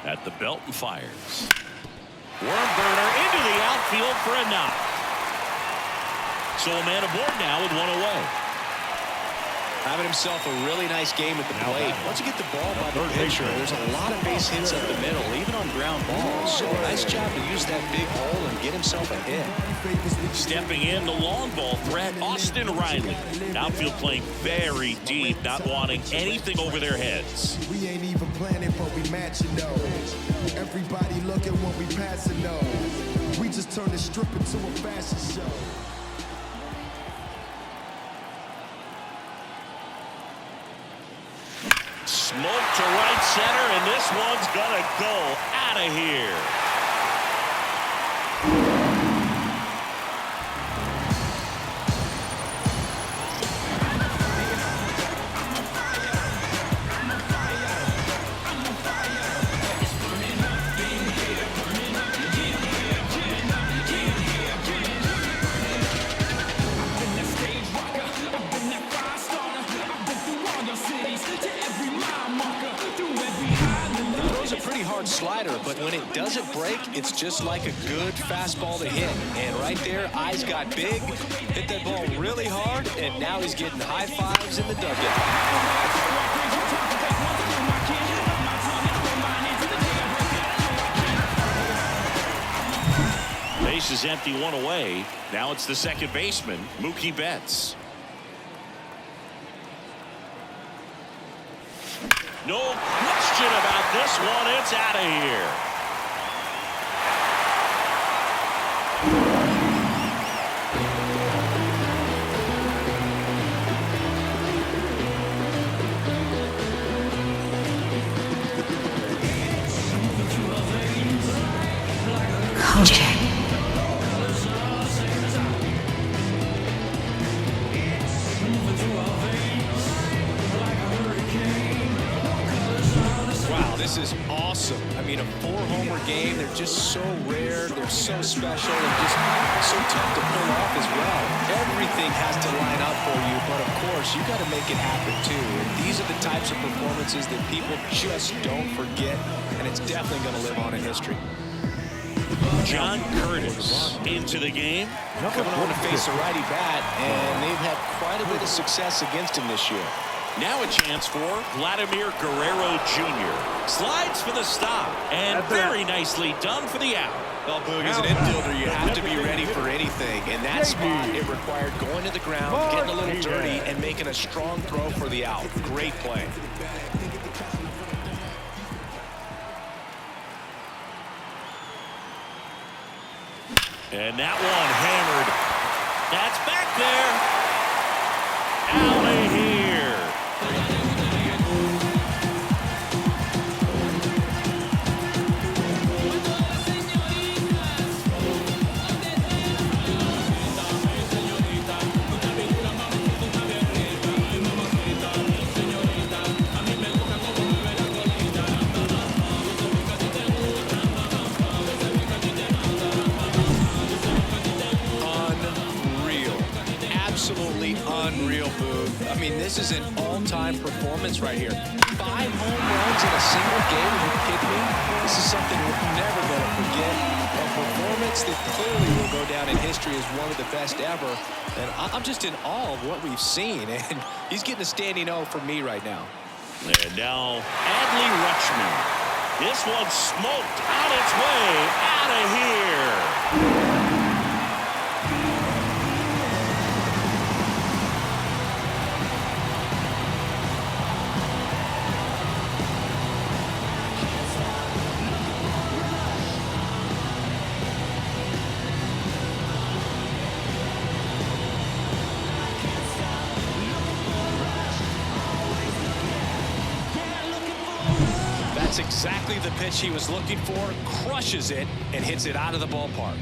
At the belt and fires. Worm burner into the outfield for a knock. So a man aboard now with 1 away. Having himself a really nice game at the plate. Once you get the ball by the pitcher, there's a lot of base hits up the middle, even on ground balls. So nice job to use that big hole and get himself a hit. Stepping in the long ball threat, Austin Riley. Outfield playing very deep, not wanting anything over their heads. We ain't even planning, but we matching those. Everybody looking when we passing those. We just turn the strip into a fashion show. Smoke to right center, and this one's gonna go out of here. Slider, but when it doesn't break, it's just like a good fastball to hit. And right there, eyes got big, hit that ball really hard, and now he's getting high fives in the dugout. Base is empty, 1 away. Now it's the second baseman, Mookie Betts. No question about this one. It's out of here. Kojak. This is awesome. I mean, a 4-homer game. They're just so rare. They're so special and just so tough to pull off as well. Everything has to line up for you, but of course, you got to make it happen too. And these are the types of performances that people just don't forget, and it's definitely going to live on in history. John Curtis into the game. Coming on to face a righty bat, and they've had quite a bit of success against him this year. Now a chance for Vladimir Guerrero Jr. Slides for the stop, and very nicely done for the out. Well, Boog, as an infielder, you have to be ready for anything. In that spot, it required going to the ground, getting a little dirty, and making a strong throw for the out. Great play. And that one hammered. That's back there. Out of here. Absolutely unreal, Boog. I mean, this is an all-time performance right here. 5 home runs in a single game. Are you kidding me? This is something we're never going to forget. A performance that clearly will go down in history as one of the best ever. And I'm just in awe of what we've seen. And he's getting a standing O for me right now. And now Adley Rutschman. This one smoked on its way out of here. That's exactly the pitch he was looking for. Crushes it and hits it out of the ballpark.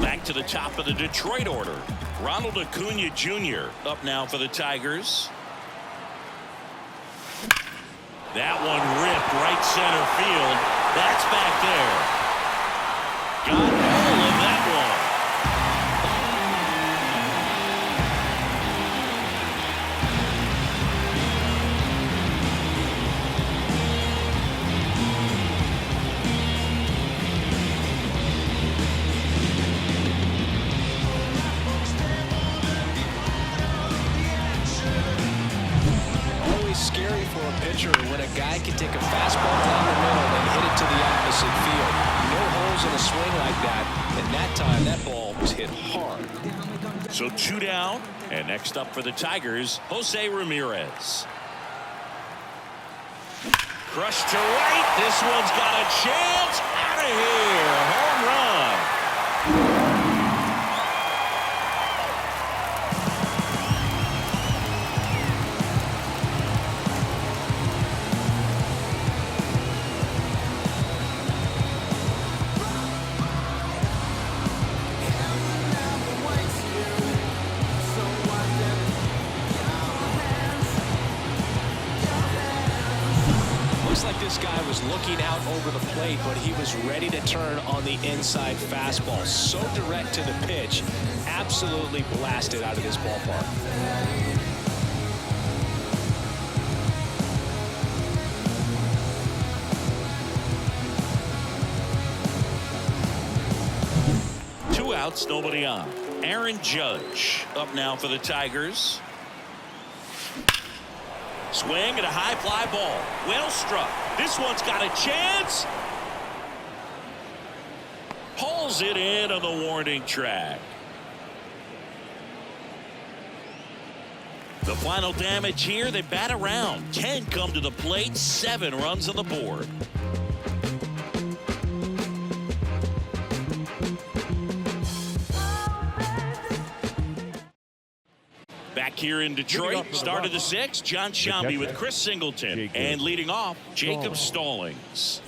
Back to the top of the Detroit order. Ronald Acuna Jr. up now for the Tigers. That one ripped right center field. That's back there. Got all of that one. Always scary for a pitcher when a guy can take a fastball down the middle and hit it to the opposite field. No holes in a swing like that, and that time that ball was hit hard. So 2 down, and next up for the Tigers, Jose Ramirez. Crushed to right. This one's got a chance. Out of here. Home run. Looks like this guy was looking out over the plate, but he was ready to turn on the inside fastball. So direct to the pitch, absolutely blasted out of this ballpark. Two outs, nobody on. Aaron Judge up now for the Tigers. Swing and a high fly ball. Well struck. This one's got a chance. Pulls it in on the warning track. The final damage here, they bat around. 10 come to the plate, 7 runs on the board. Back here in Detroit, start of the 6th, John Shambi with Chris Singleton. And leading off, Jacob Stallings.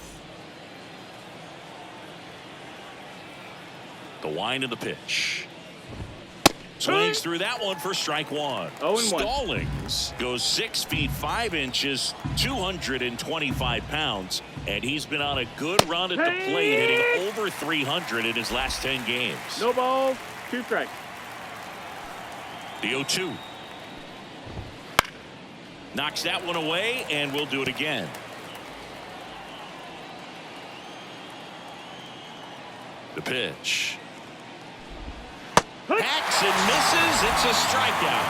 The wind of the pitch. Swings through that one for strike 1. Stallings goes 6 feet 5 inches, 225 pounds. And he's been on a good run at the plate, hitting over 300 in his last 10 games. No balls, 2 strikes. The 0-2. Knocks that one away, and we'll do it again. The pitch. Hacks and misses. It's a strikeout.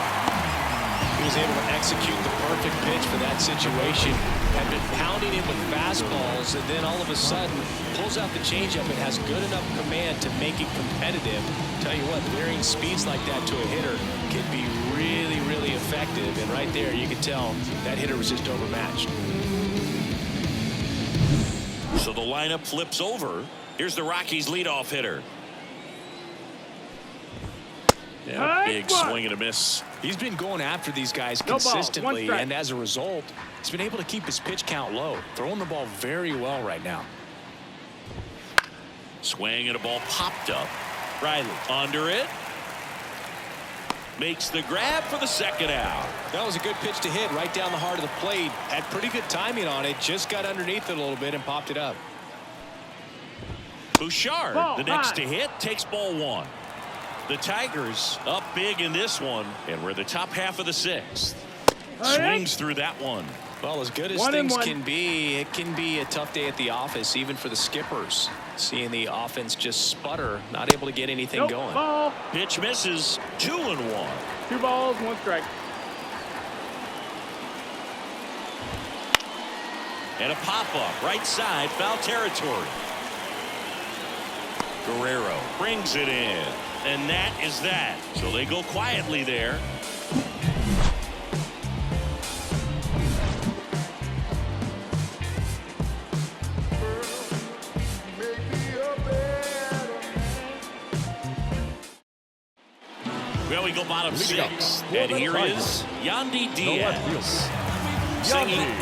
He was able to execute the perfect pitch for that situation. Had been pounding it with fastballs, and then all of a sudden pulls out the changeup and has good enough command to make it competitive. Tell you what, varying speeds like that to a hitter can be really, really effective. And right there, you can tell that hitter was just overmatched. So the lineup flips over. Here's the Rockies leadoff hitter. Yeah, big swing and a miss. He's been going after these guys consistently, and as a result, he's been able to keep his pitch count low, throwing the ball very well right now. Swing and a ball popped up. Riley under it. Makes the grab for the second out. That was a good pitch to hit right down the heart of the plate. Had pretty good timing on it. Just got underneath it a little bit and popped it up. Bouchard, the next to hit, takes ball one. The Tigers up big in this one, and we're the top half of the sixth. Swings through that one. Well, as good as things can be, it can be a tough day at the office, even for the skippers. Seeing the offense just sputter, not able to get anything going. Ball. Pitch misses, 2-1. 2 balls, 1 strike. And a pop-up, right side, foul territory. Guerrero brings it in. And that is that. So they go quietly there. Well, we go bottom 6. And here is Yandy Diaz.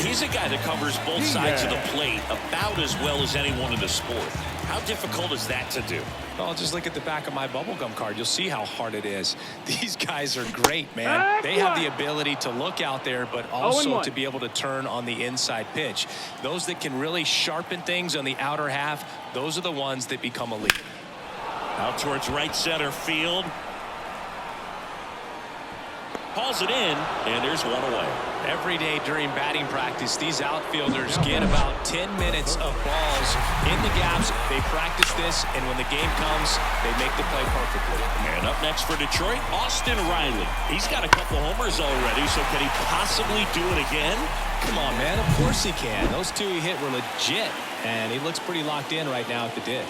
He's a guy that covers both sides of the plate about as well as anyone in the sport. How difficult is that to do? Well, just look at the back of my bubblegum card. You'll see how hard it is. These guys are great, man. They have the ability to look out there, but also to be able to turn on the inside pitch. Those that can really sharpen things on the outer half, those are the ones that become elite. Out towards right center field. Hauls it in, and there's one away. Every day during batting practice, these outfielders get about 10 minutes of balls in the gaps. They practice this, and when the game comes, they make the play perfectly. And up next for Detroit, Austin Riley. He's got a couple homers already, so can he possibly do it again? Come on, man. Of course he can. Those two he hit were legit, and he looks pretty locked in right now at the dish.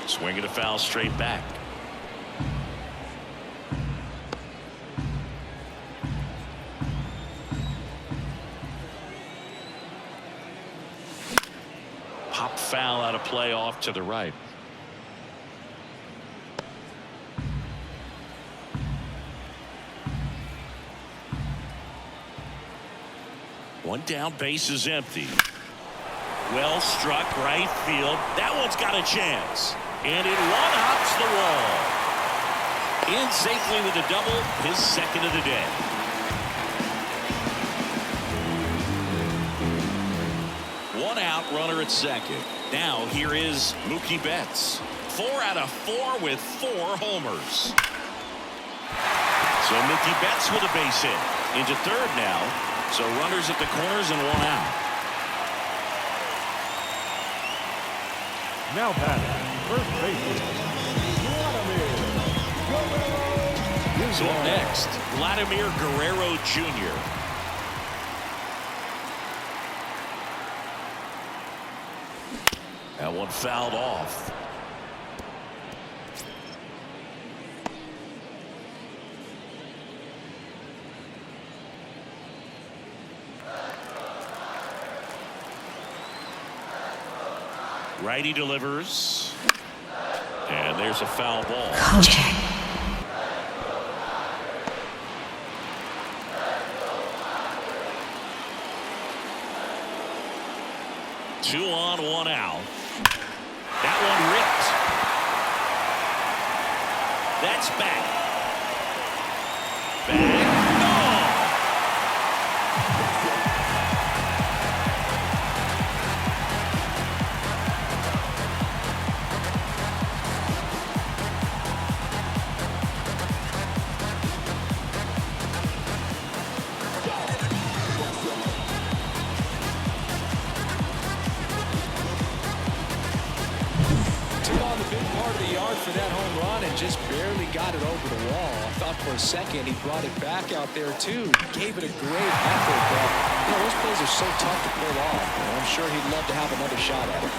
Swinging a foul straight back. Pop foul out of play off to the right. One down, base is empty. Well struck right field. That one's got a chance. And it one-hops the wall. In safely with a double, his second of the day. One out, runner at second. Now here is Mookie Betts. 4 out of 4 with 4 homers. So Mookie Betts with a base hit. Into third now. So runners at the corners and 1 out. Now batting, first baseman, Vladimir. So up next, Vladimir Guerrero Jr. That one fouled off. Righty delivers. And there's a foul ball. Kojak. Two on, 1 out. That one ripped. That's back. Back. part of the yard for that home run and just barely got it over the wall. I thought for a second he brought it back out there too. Gave it a great effort, but you know, those plays are so tough to pull off. And I'm sure he'd love to have another shot at it.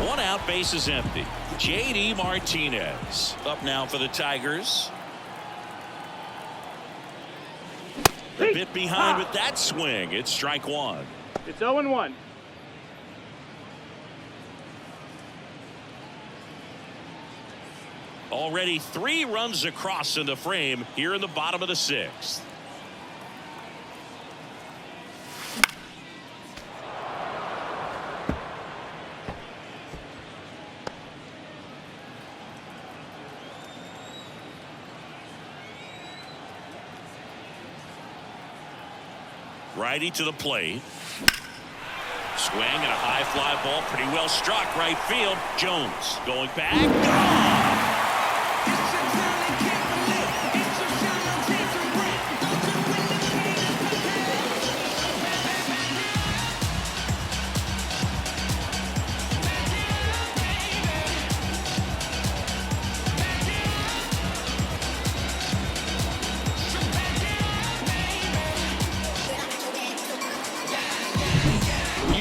One out, base is empty. J.D. Martinez up now for the Tigers. A bit behind with that swing. It's strike one. It's 0-1. Already 3 runs across in the frame here in the bottom of the 6th. Righty to the plate. Swing and a high fly ball, pretty well struck right field. Jones going back. Gone!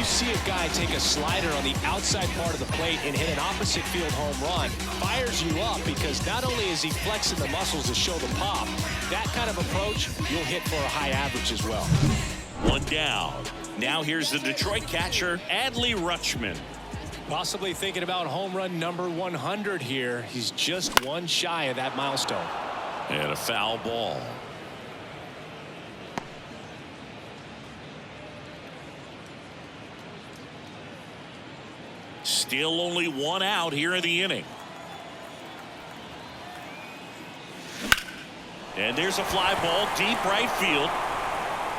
See a guy take a slider on the outside part of the plate and hit an opposite field home run, fires you up because not only is he flexing the muscles to show the pop, that kind of approach, you'll hit for a high average as well. One down. Now here's the Detroit catcher, Adley Rutschman. Possibly thinking about home run number 100 here. He's just one shy of that milestone. And a foul ball. Still only 1 out here in the inning. And there's a fly ball deep right field.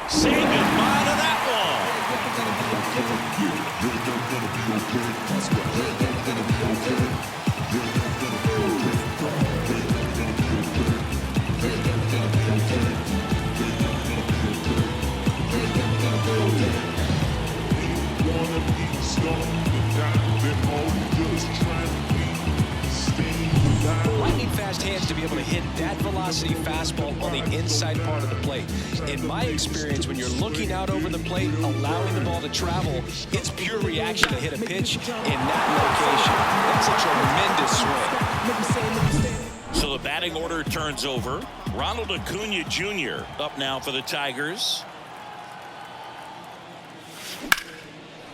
Say goodbye to that Lightning fast hands to be able to hit that velocity fastball on the inside part of the plate. In my experience, when you're looking out over the plate, allowing the ball to travel, it's pure reaction to hit a pitch in that location. That's a tremendous swing. So the batting order turns over. Ronald Acuna Jr. up now for the Tigers.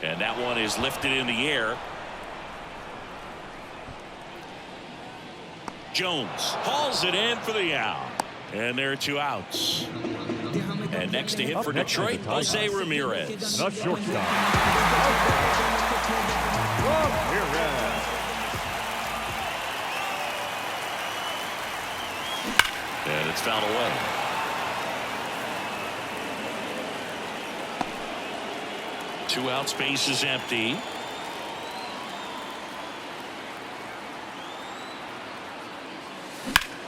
And that one is lifted in the air. Jones hauls it in for the out. And there are 2 outs. And next to hit for Detroit, Jose Ramirez. The shortstop, Ramirez. And it's fouled away. Two out, space is empty.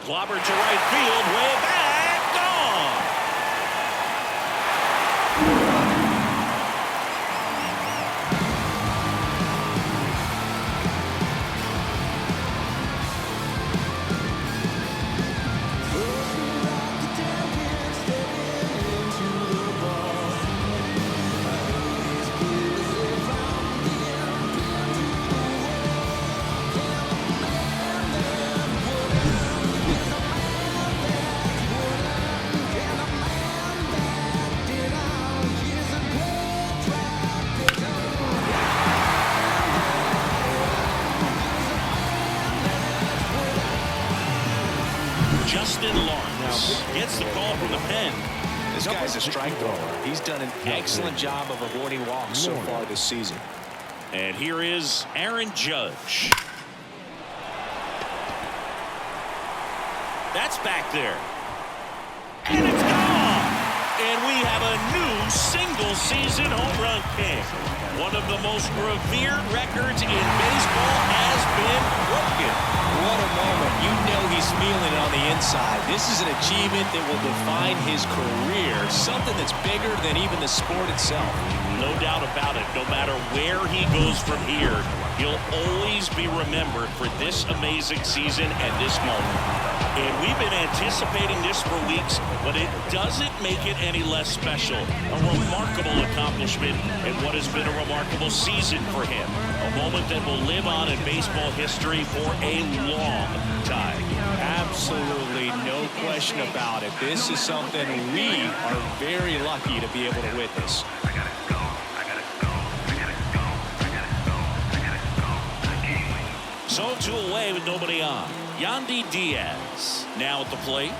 Clobbered to right field, way back, gone. Gets the call from the pen. This guy's a strike thrower. He's done an excellent job of avoiding walks so far this season. And here is Aaron Judge. That's back there. And it's gone. And we have a new single-season home run king. One of the most revered records in baseball has been broken. What a moment. You know he's feeling it on the inside. This is an achievement that will define his career. Something that's bigger than even the sport itself. No doubt about it. no matter where he goes from here, he'll always be remembered for this amazing season and this moment. And we've been anticipating this for weeks, but it doesn't make it any less special. A remarkable accomplishment in what has been a remarkable season for him. A moment that will live on in baseball history for a long time. Absolutely no question about it. This is something we are very lucky to be able to witness. So 2 away with nobody on. Yandy Diaz now at the plate.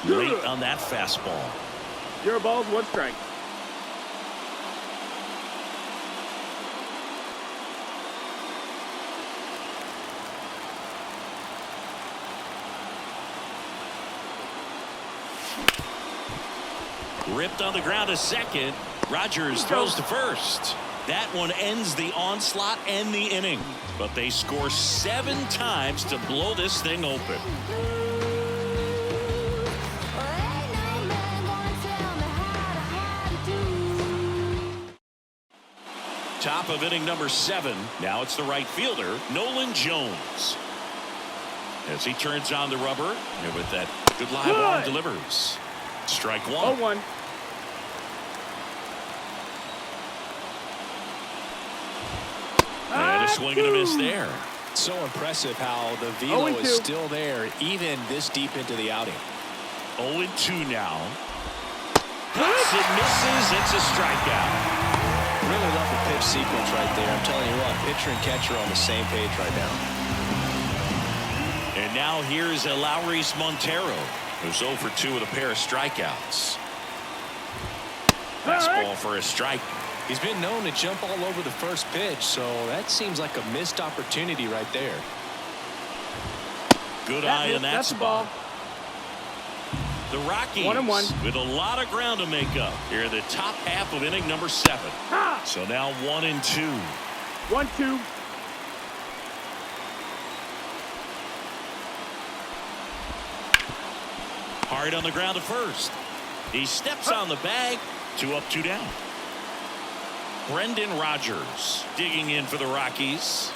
Late on that fastball. 0 balls, 1 strike. Ripped on the ground to second. Rogers throws to first. That one ends the onslaught and the inning. But they score 7 times to blow this thing open. Top of inning number 7. Now it's the right fielder, Nolan Jones. As he turns on the rubber, and with that good live arm delivers. Strike 1. 0-1. And a swing and a miss there. So impressive how the velo is still there even this deep into the outing. 0-2 now. Hits it, misses. It's a strikeout. Really love the pitch sequence right there. I'm telling you what, pitcher and catcher on the same page right now. And now here's Eleuris Montero, who's 0 for 2 with a pair of strikeouts. Fastball for a strike. He's been known to jump all over the first pitch, so that seems like a missed opportunity right there. Good eye on that that's spot. The ball. The Rockies 1-1 with a lot of ground to make up here in the top half of inning number 7. So now 1-2. 1-2. Hard on the ground to first. He steps on the bag. 2 up, 2 down. Brendan Rodgers digging in for the Rockies.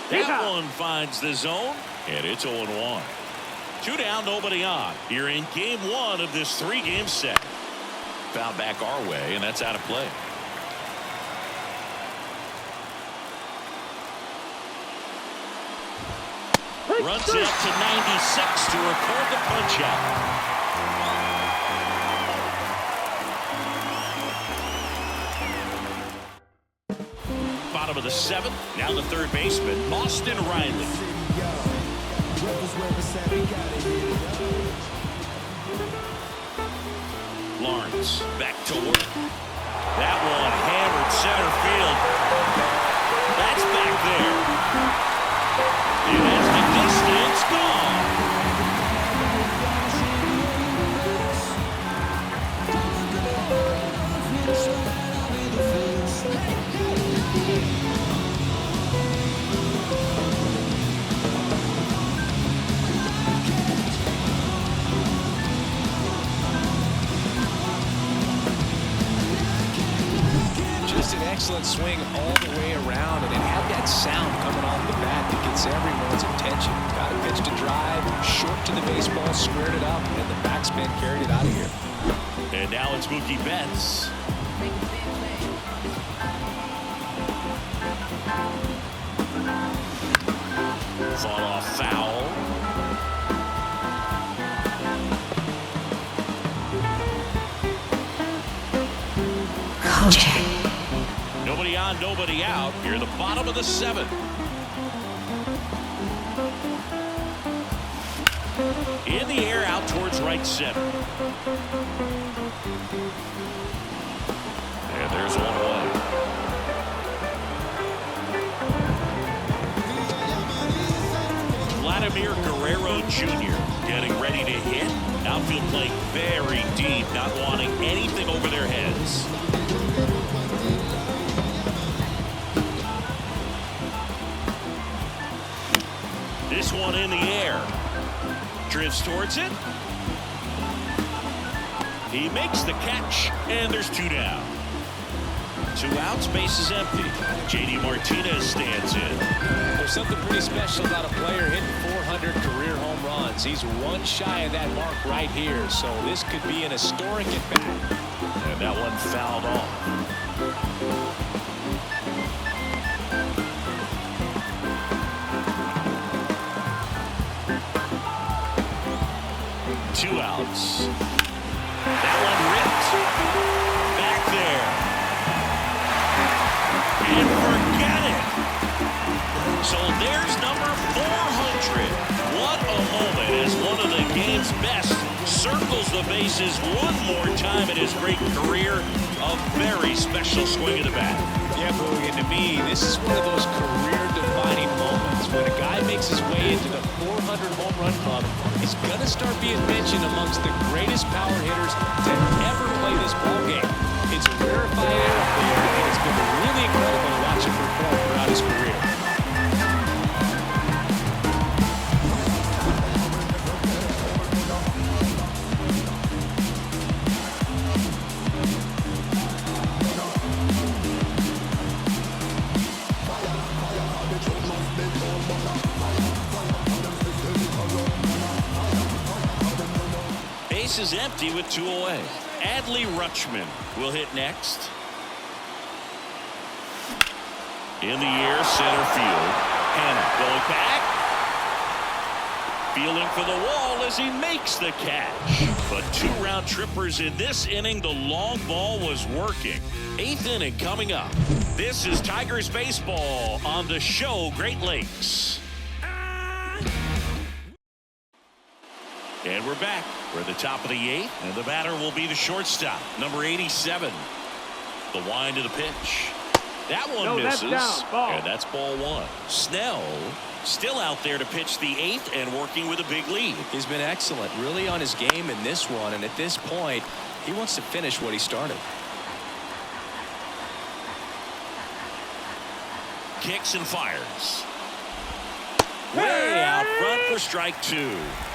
That one finds the zone, and it's 0-1. 2 down, nobody on. You're in game 1 of this 3-game set. Foul back our way, and that's out of play. Runs it up to 96 to record the punch out. Bottom of the 7th. Now the third baseman, Austin Riley. Lawrence back to work. That one hammered center field. That's back there. And that's the distance gone. Just an excellent swing all the way around, and it had that sound coming off the bat that gets everyone's attention. Got a pitch to drive, short to the baseball, squared it up, and the backspin carried it out of here. And now it's Mookie Betts. Fought off foul. Kojak. Nobody on, nobody out. Here at the bottom of the 7th. In the air, out towards right center. And there's one away. Vladimir Guerrero Jr. getting ready to hit. Outfield playing very deep, not wanting anything over their heads. This one in the air. Drifts towards it. He makes the catch, and there's 2 down. 2 outs, base is empty. J.D. Martinez stands in. There's something pretty special about a player hitting 400 career home runs. He's 1 shy of that mark right here, so this could be an historic at-bat. And that one fouled off. Two outs. That one ripped. Back there. And forget it. So there's number 400. What a moment as one of the game's best circles the bases one more time in his great career. A very special swing of the bat. Yeah, Boog, and to me, this is one of those career-defining moments. When a guy makes his way into the 400 home run club, he's going to start being mentioned amongst the greatest power hitters to ever play this ball game. It's a rarefied air up there, and it's been really incredible to watch him perform throughout his career. Is empty with 2 away. Adley Rutschman will hit next. In the air, center field. Hanna going back. Feeling for the wall as he makes the catch. But 2 round trippers in this inning. The long ball was working. 8th inning coming up. This is Tigers baseball on the show Great Lakes. And we're back. We're at the top of the 8th, and the batter will be the shortstop, number 87. The wind of the pitch. That one misses, that's down. Ball. And that's ball 1. Snell still out there to pitch the 8th and working with a big lead. He's been excellent, really on his game in this one, and at this point, he wants to finish what he started. Kicks and fires. Way out front for strike 2.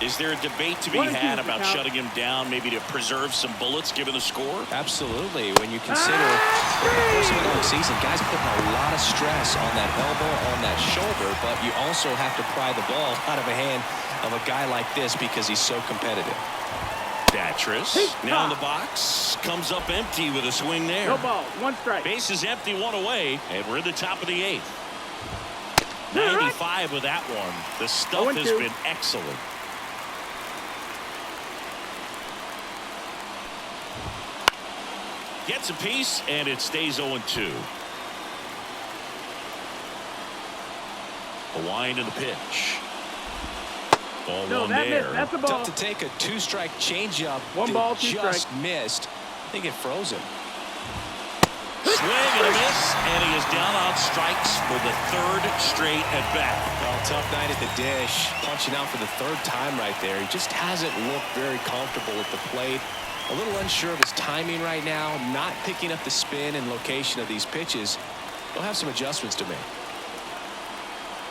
Is there a debate to be had about shutting him down, maybe to preserve some bullets given the score? Absolutely. When you consider over the course of a long season, guys putting a lot of stress on that elbow, on that shoulder, but you also have to pry the ball out of the hand of a guy like this because he's so competitive. Datris now in the box, comes up empty with a swing there. No ball, 1 strike. Base is empty, 1 away, and we're at the top of the 8th. 95 with that one. The stuff has been excellent. Gets a piece, and it stays 0-2. A wind in the pitch. Ball 1 there. That's a ball. Tough to take a 2-strike changeup. 1 ball, 2 just strike. missed. I think it froze him. Swing and a miss, and he is down on strikes for the 3rd straight at bat. Well, tough night at the dish, punching out for the 3rd time right there. He just hasn't looked very comfortable at the plate. A little unsure of his timing right now, not picking up the spin and location of these pitches. He'll have some adjustments to make.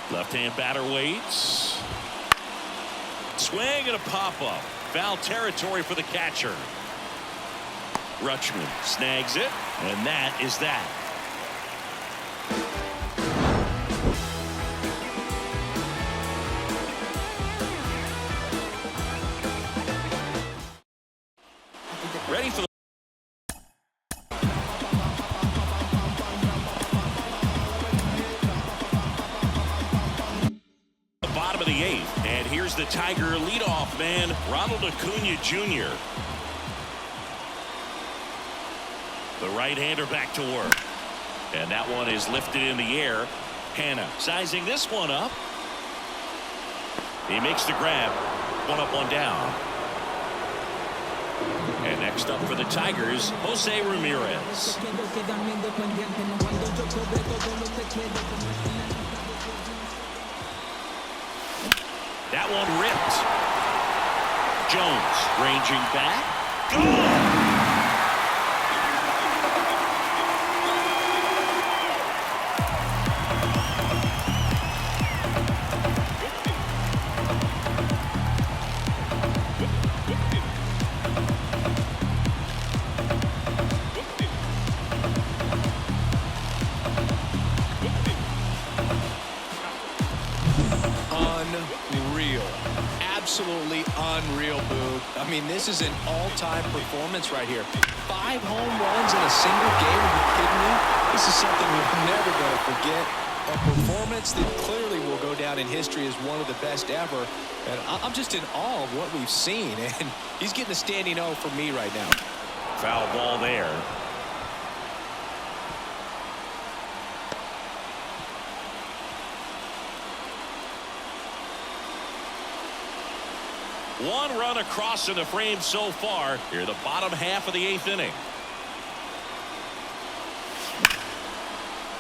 Left-hand batter waits. Swing and a pop-up. Foul territory for the catcher. Rutschman snags it, and that is that. Ready for the bottom of the 8th, and here's the Tiger leadoff man, Ronald Acuna Jr. The right-hander back to work. And that one is lifted in the air. Hanna sizing this one up. He makes the grab. 1 up, 1 down. And next up for the Tigers, Jose Ramirez. That one ripped. Jones ranging back. Gone! mean, this is an all-time performance right here. 5 home runs in a single game. Are you kidding me? This is something we're never going to forget. A performance that clearly will go down in history as one of the best ever. And I'm just in awe of what we've seen. And he's getting a standing O for me right now. Foul ball there. One run across in the frame so far. Here, the bottom half of the 8th inning.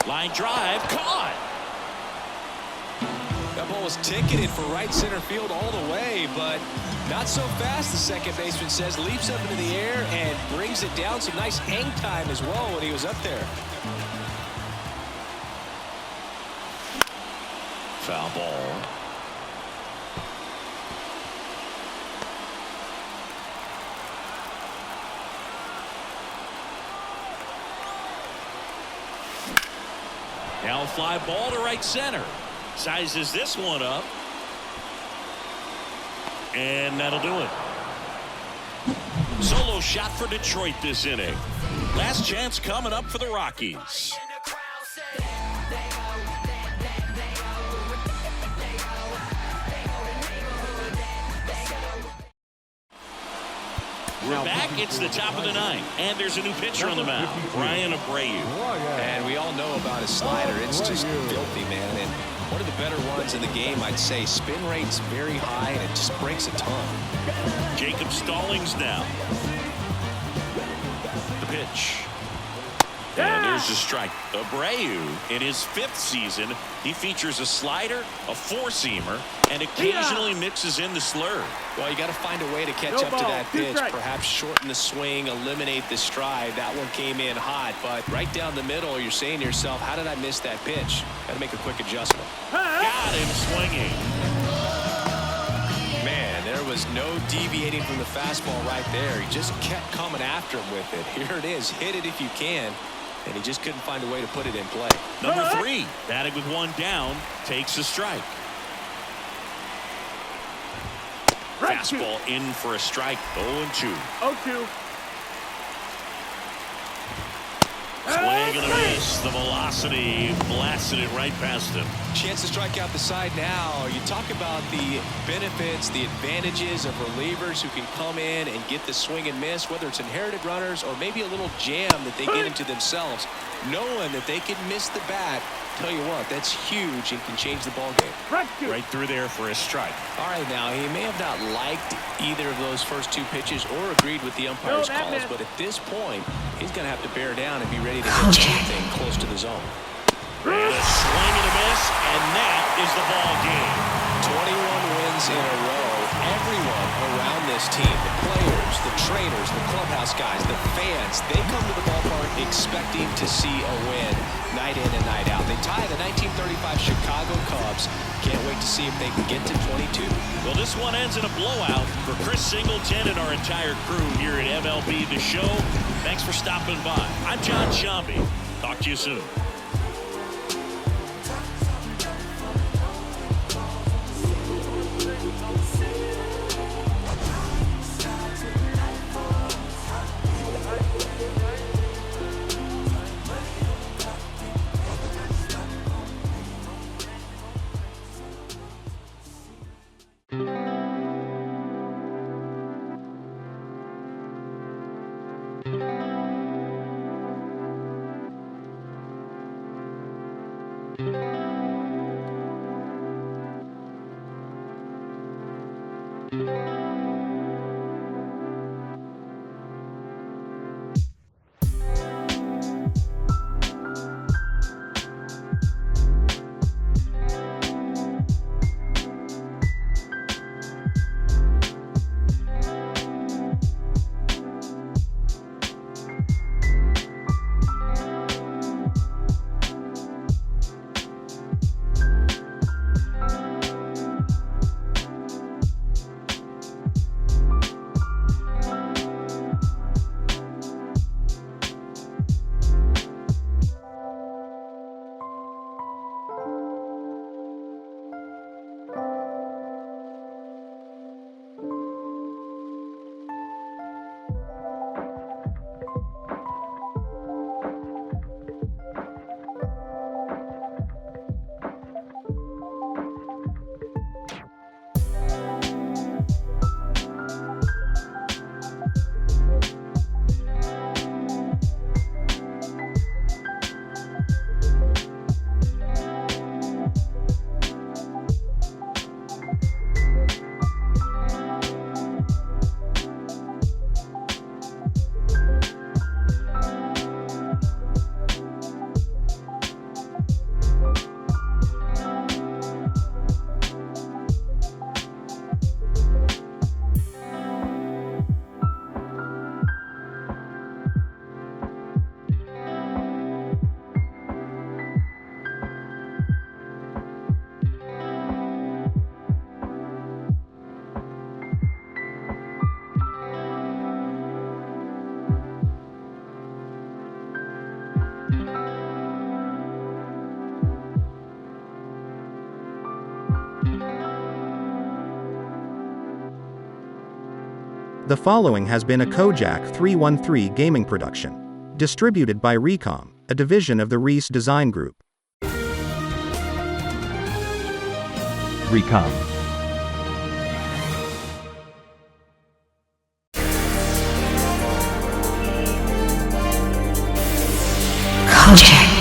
Line drive, caught. That ball was ticketed for right center field all the way, but not so fast, the second baseman says. Leaps up into the air and brings it down. Some nice hang time as well when he was up there. Foul ball. Now a fly ball to right center. Sizes this one up. And that'll do it. Solo shot for Detroit this inning. Last chance coming up for the Rockies. We're back. It's the top of the 9th. And there's a new pitcher on the mound, Brian Abreu. And we all know about his slider. It's just filthy, man. And one of the better ones in the game, I'd say. Spin rate's very high, and it just breaks a ton. Jacob Stallings now. The pitch. And there's the strike. Abreu, in his 5th season, he features a slider, a 4-seamer, and occasionally mixes in the slur. Well, you got to find a way to catch up to that pitch. Perhaps shorten the swing, eliminate the stride. That one came in hot, but right down the middle, you're saying to yourself, how did I miss that pitch? Got to make a quick adjustment. Got him swinging. Man, there was no deviating from the fastball right there. He just kept coming after him with it. Here it is. Hit it if you can. And he just couldn't find a way to put it in play. Number 3, batting with 1 down, takes a strike. Fastball in for a strike. 0-2. 0-2. Swing and a miss. The velocity blasted it right past him. Chance to strike out the side now. You talk about the benefits, the advantages of relievers who can come in and get the swing and miss, whether it's inherited runners or maybe a little jam that they get into themselves. Knowing that they can miss the bat, tell you what, that's huge and can change the ball game. Right through there for a strike. All right, now he may have not liked either of those first 2 pitches or agreed with the umpire's calls, but at this point, he's going to have to bear down and be ready to hit anything close to the zone. And a swing and a miss, and that is the ball game. 21 wins in a row. Everyone around this team, the players, the trainers, the clubhouse guys, the fans, they come to the ballpark expecting to see a win night in and night out. They tie the 1935 Chicago Cubs. Can't wait to see if they can get to 22. Well, this one ends in a blowout for Chris Singleton and our entire crew here at MLB The Show. Thanks for stopping by. I'm John Shambi. Talk to you soon. The following has been a Kojak 313 gaming production. Distributed by Recom, a division of the Reese Design Group. Recom. Kojak.